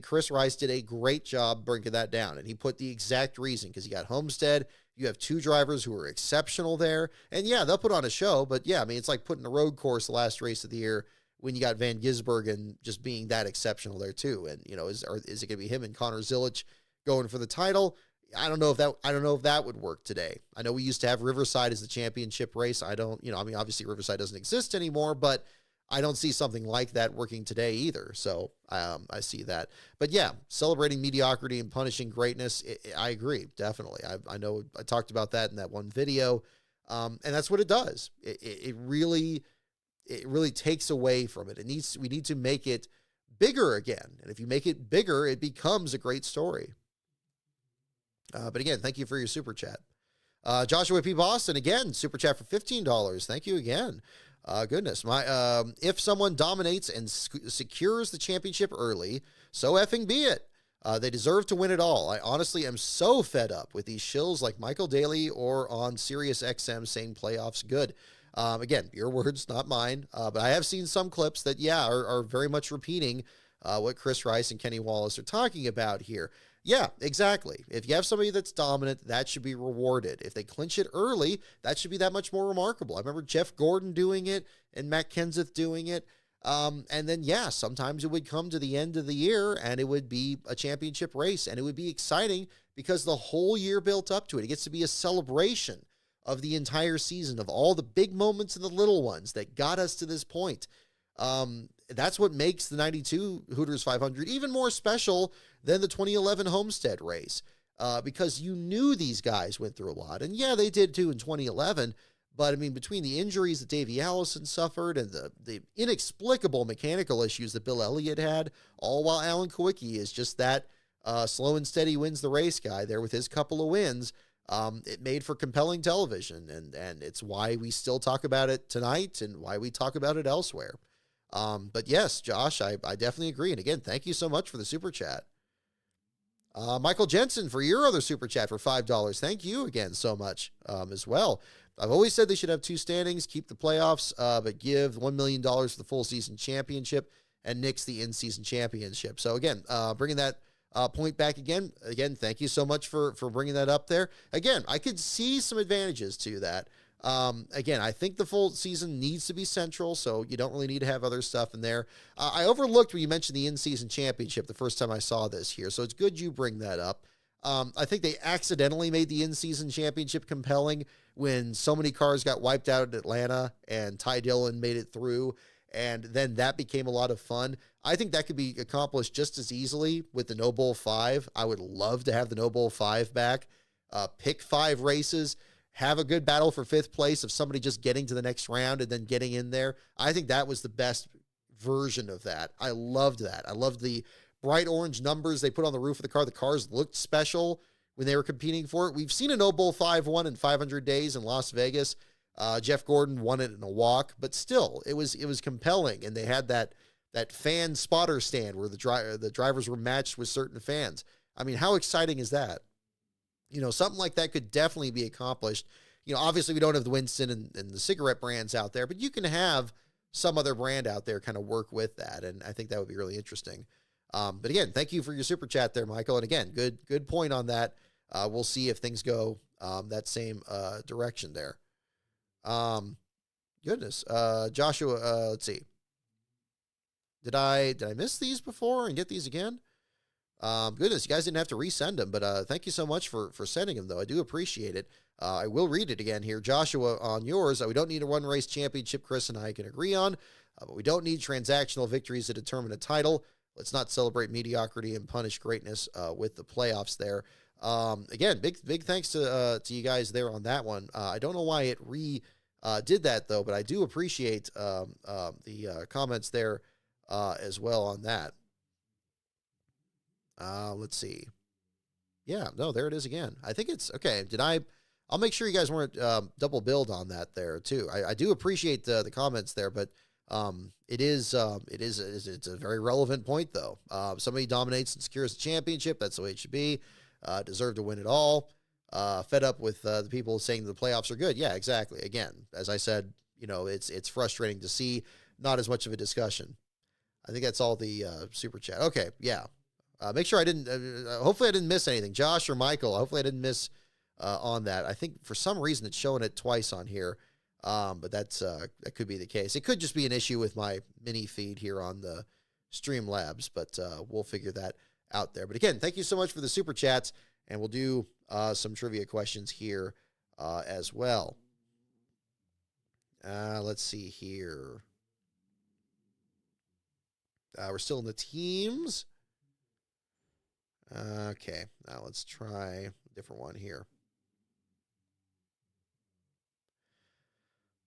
Chris Rice did a great job breaking that down. And he put the exact reason, because you got Homestead, you have two drivers who are exceptional there. And yeah, they'll put on a show, but yeah, I mean, it's like putting a road course the last race of the year when you got Van Gisbergen just being that exceptional there too. And, you know, is it going to be him and Connor Zilic going for the title? I don't know if that would work today. I know we used to have Riverside as the championship race. Obviously Riverside doesn't exist anymore, but I don't see something like that working today either. So I see that. But yeah, celebrating mediocrity and punishing greatness, I agree, definitely. I know I talked about that in that one video. And that's what it does. It really takes away from it. We need to make it bigger again. And if you make it bigger, it becomes a great story. But again, thank you for your super chat. Joshua P. Boston, again, super chat for $15. Thank you again. Goodness. If someone dominates and secures the championship early, so effing be it. They deserve to win it all. I honestly am so fed up with these shills like Michael Daly or on Sirius XM saying playoffs good. Again, your words, not mine. But I have seen some clips that, are very much repeating what Chris Rice and Kenny Wallace are talking about here. Yeah, exactly. If you have somebody that's dominant, that should be rewarded. If they clinch it early, that should be that much more remarkable. I remember Jeff Gordon doing it and Matt Kenseth doing it. And then, sometimes it would come to the end of the year and it would be a championship race and it would be exciting because the whole year built up to it. It gets to be a celebration of the entire season, of all the big moments and the little ones that got us to this point. That's what makes the 92 Hooters 500 even more special than the 2011 Homestead race, because you knew these guys went through a lot. And they did too in 2011. But I mean, between the injuries that Davey Allison suffered and the inexplicable mechanical issues that Bill Elliott had, all while Alan Kawicki is just that slow and steady wins the race guy there with his couple of wins, it made for compelling television. And it's why we still talk about it tonight and why we talk about it elsewhere. But yes, Josh, I definitely agree. And again, thank you so much for the super chat. Michael Jensen for your other super chat for $5. Thank you again so much as well. I've always said they should have two standings, keep the playoffs, but give $1 million for the full season championship and nix the in-season championship. So again, bringing that point back again, thank you so much for bringing that up there. Again, I could see some advantages to that. Again, I think the full season needs to be central, so you don't really need to have other stuff in there. I overlooked when you mentioned the in-season championship the first time I saw this here, so it's good you bring that up. I think they accidentally made the in-season championship compelling when so many cars got wiped out in Atlanta and Ty Dillon made it through, and then that became a lot of fun. I think that could be accomplished just as easily with the No Bull 5. I would love to have the No Bull 5 back. Pick 5 races, have a good battle for 5th place of somebody just getting to the next round and then getting in there. I think that was the best version of that. I loved that. I loved the bright orange numbers they put on the roof of the car. The cars looked special when they were competing for it. We've seen a No Bull 5 won in 500 days in Las Vegas. Jeff Gordon won it in a walk, but still, it was compelling, and they had that fan spotter stand where the drivers were matched with certain fans. I mean, how exciting is that? Something like that could definitely be accomplished. Obviously, we don't have the Winston and the cigarette brands out there, but you can have some other brand out there kind of work with that, and I think that would be really interesting. But again, thank you for your super chat there, Michael. And again, good point on that. We'll see if things go that same direction there. Goodness. Joshua, let's see. Did I miss these before and get these again? Goodness, you guys didn't have to resend them, but thank you so much for sending them, though. I do appreciate it. I will read it again here. Joshua, on yours, we don't need a one-race championship, Chris and I can agree on, but we don't need transactional victories to determine a title. Let's not celebrate mediocrity and punish greatness with the playoffs there. Again, big thanks to you guys there on that one. I don't know why it did that, though, but I do appreciate the comments there as well on that. Let's see. Yeah, no, there it is again. I think it's okay. I'll make sure you guys weren't double billed on that there too. I do appreciate the comments there, but it's a very relevant point though. Somebody dominates and secures the championship. That's the way it should be. Deserve to win it all. Fed up with the people saying the playoffs are good. Yeah, exactly. Again, as I said, it's frustrating to see not as much of a discussion. I think that's all the super chat. Okay, yeah. Make sure I didn't. Hopefully, I didn't miss anything, Josh or Michael. Hopefully, I didn't miss on that. I think for some reason it's showing it twice on here, but that could be the case. It could just be an issue with my mini feed here on the Streamlabs, but we'll figure that out there. But again, thank you so much for the super chats, and we'll do some trivia questions here as well. Let's see here. We're still in the teams. Okay, now let's try a different one here.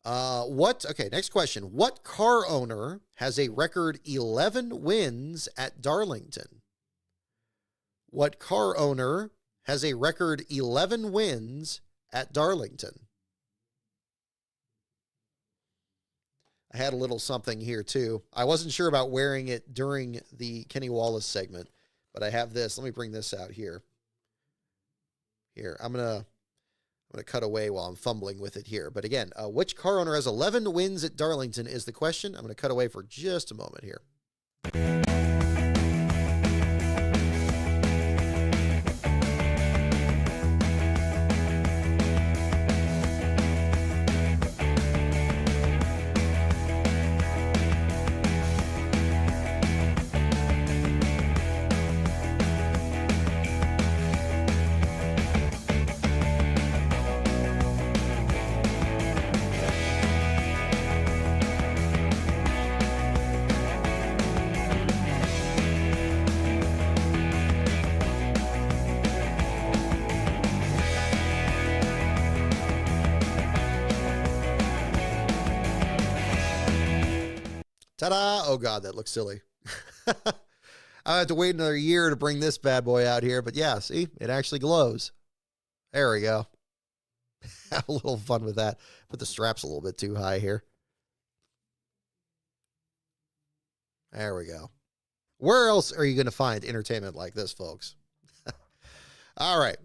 Okay, next question. What car owner has a record 11 wins at Darlington? What car owner has a record 11 wins at Darlington? I had a little something here too. I wasn't sure about wearing it during the Kenny Wallace segment, but I have this. Let me bring this out here. Here, I'm gonna cut away while I'm fumbling with it here. But again, which car owner has 11 wins at Darlington is the question. I'm gonna cut away for just a moment here. Ta-da! Oh, God, that looks silly. I have to wait another year to bring this bad boy out here. But yeah, see, it actually glows. There we go. Have a little fun with that. Put the straps a little bit too high here. There we go. Where else are you going to find entertainment like this, folks? All right.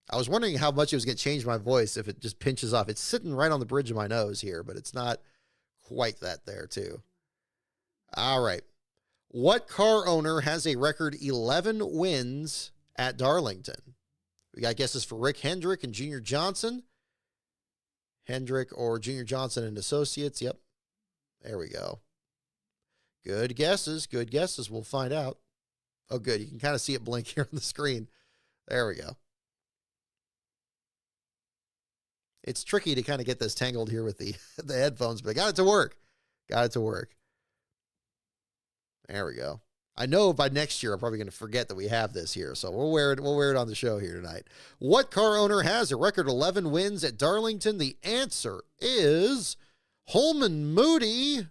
I was wondering how much it was going to change my voice if it just pinches off. It's sitting right on the bridge of my nose here, but it's not quite that there too. All right. What car owner has a record 11 wins at Darlington? We got guesses for Rick Hendrick and Junior Johnson. Hendrick or Junior Johnson and Associates. Yep. There we go. Good guesses. Good guesses. We'll find out. Oh, good. You can kind of see it blink here on the screen. There we go. It's tricky to kind of get this tangled here with the headphones, but I got it to work. Got it to work. There we go. I know by next year I'm probably going to forget that we have this here, so we'll wear it on the show here tonight. What car owner has a record 11 wins at Darlington? The answer is Holman Moody.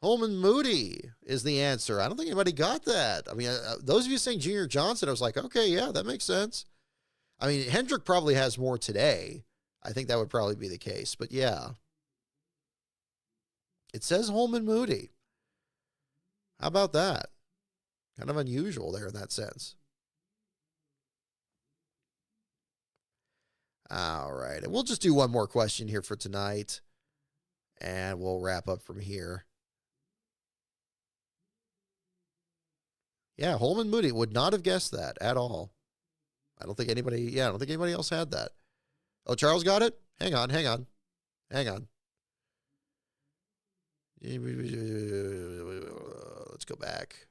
Holman Moody is the answer. I don't think anybody got that. I mean, those of you saying Junior Johnson, I was like, okay, yeah, that makes sense. I mean, Hendrick probably has more today. I think that would probably be the case, but yeah. It says Holman Moody. How about that? Kind of unusual there in that sense. All right. And we'll just do one more question here for tonight, and we'll wrap up from here. Yeah, Holman Moody would not have guessed that at all. I don't think anybody else had that. Oh, Charles got it? Hang on. Let's go back.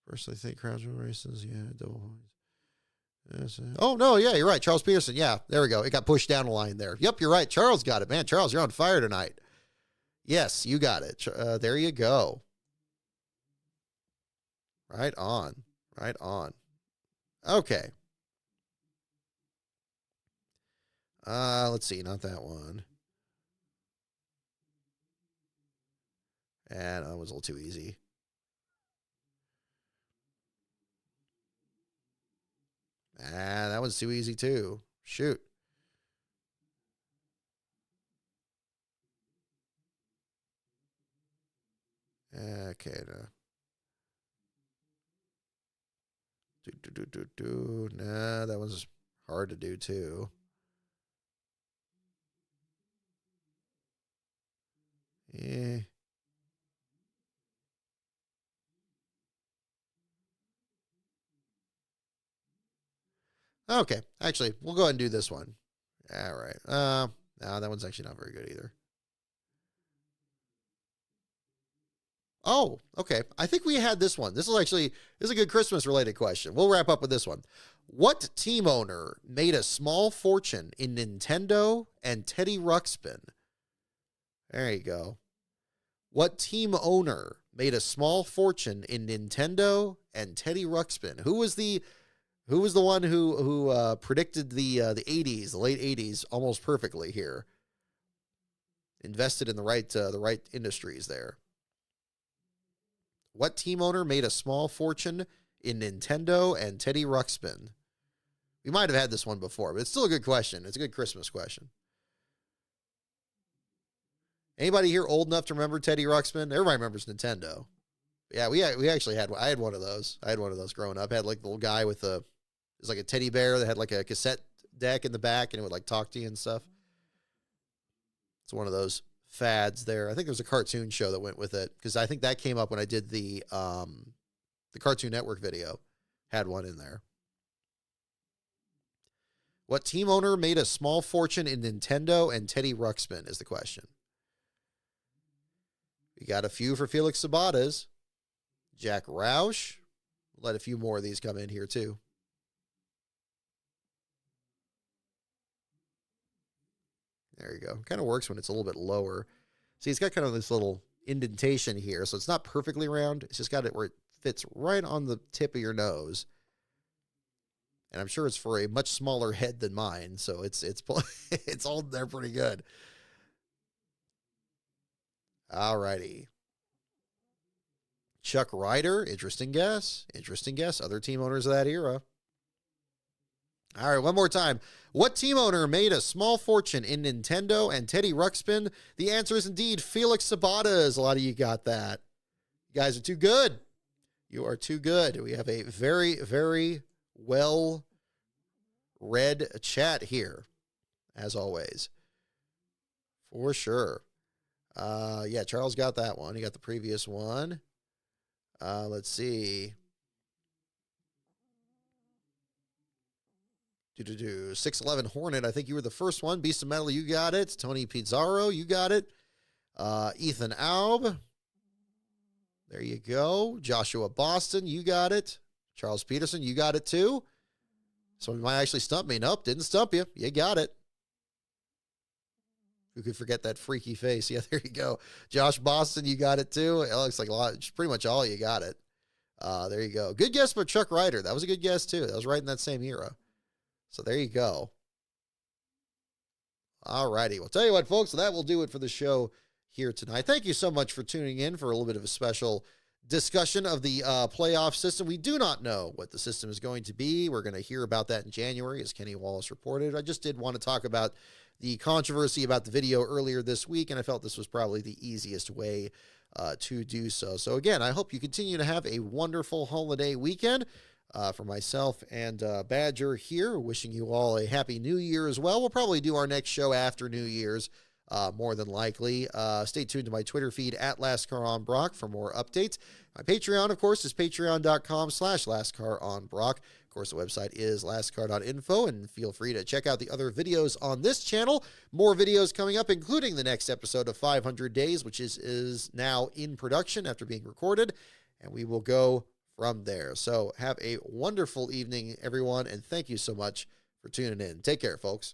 First, I think Crowdsman races. Yeah, double points. Oh, no, yeah, you're right. Charles Peterson. Yeah, there we go. It got pushed down a line there. Yep, you're right. Charles got it. Man, Charles, you're on fire tonight. Yes, you got it. There you go. Right on. Okay. Let's see, not that one. And that was a little too easy. That one's too easy too. Shoot. Okay. Nah, that one's hard to do too. Yeah. Okay. Actually, we'll go ahead and do this one. All right. No, that one's actually not very good either. Oh, okay. I think we had this one. This is a good Christmas related question. We'll wrap up with this one. What team owner made a small fortune in Nintendo and Teddy Ruxpin? There you go. What team owner made a small fortune in Nintendo and Teddy Ruxpin? Who was the Who was the one who predicted the 80s, the late 80s, almost perfectly here? Invested in the right industries there. What team owner made a small fortune in Nintendo and Teddy Ruxpin? We might have had this one before, but it's still a good question. It's a good Christmas question. Anybody here old enough to remember Teddy Ruxpin? Everybody remembers Nintendo. Yeah, we actually had. I had one of those. I had one of those growing up. I had like the little guy with it was like a teddy bear that had like a cassette deck in the back, and it would like talk to you and stuff. It's one of those fads there. I think there was a cartoon show that went with it because I think that came up when I did the Cartoon Network video. Had one in there. What team owner made a small fortune in Nintendo and Teddy Ruxpin is the question. We got a few for Felix Sabates. Jack Roush. Let a few more of these come in here too. There you go. Kind of works when it's a little bit lower. See, it's got kind of this little indentation here, so it's not perfectly round. It's just got it where it fits right on the tip of your nose. And I'm sure it's for a much smaller head than mine, so it's it's all there pretty good. All righty. Chuck Ryder, interesting guess. Interesting guess. Other team owners of that era. All right, one more time. What team owner made a small fortune in Nintendo and Teddy Ruxpin? The answer is indeed Felix Sabates. A lot of you got that. You guys are too good. You are too good. We have a very, very well read chat here, as always. For sure. Yeah, Charles got that one. He got the previous one. Let's see. 611 Hornet, I think you were the first one. Beast of Metal, you got it. Tony Pizarro, you got it. Ethan Alb. There you go. Joshua Boston, you got it. Charles Peterson, you got it too. Someone might actually stump me. Nope, didn't stump you. You got it. Who could forget that freaky face? Yeah, there you go. Josh Boston, you got it too. It looks like a lot. Pretty much all you got it. There you go. Good guess for Chuck Ryder. That was a good guess too. That was right in that same era. So there you go. All righty. Well, tell you what, folks, so that will do it for the show here tonight. Thank you so much for tuning in for a little bit of a special discussion of the playoff system. We do not know what the system is going to be. We're going to hear about that in January, as Kenny Wallace reported. I just did want to talk about the controversy about the video earlier this week, and I felt this was probably the easiest way to do so. So again, I hope you continue to have a wonderful holiday weekend. For myself and Badger here, wishing you all a happy new year as well. We'll probably do our next show after New Year's, more than likely. Stay tuned to my Twitter feed at LastCarOnBrock for more updates. My Patreon, of course, is patreon.com/LastCarOnBrock. Of course, the website is lastcar.info, and feel free to check out the other videos on this channel. More videos coming up, including the next episode of 500 Days, which is now in production after being recorded, and we will go from there. So have a wonderful evening, everyone, and thank you so much for tuning in. Take care, folks.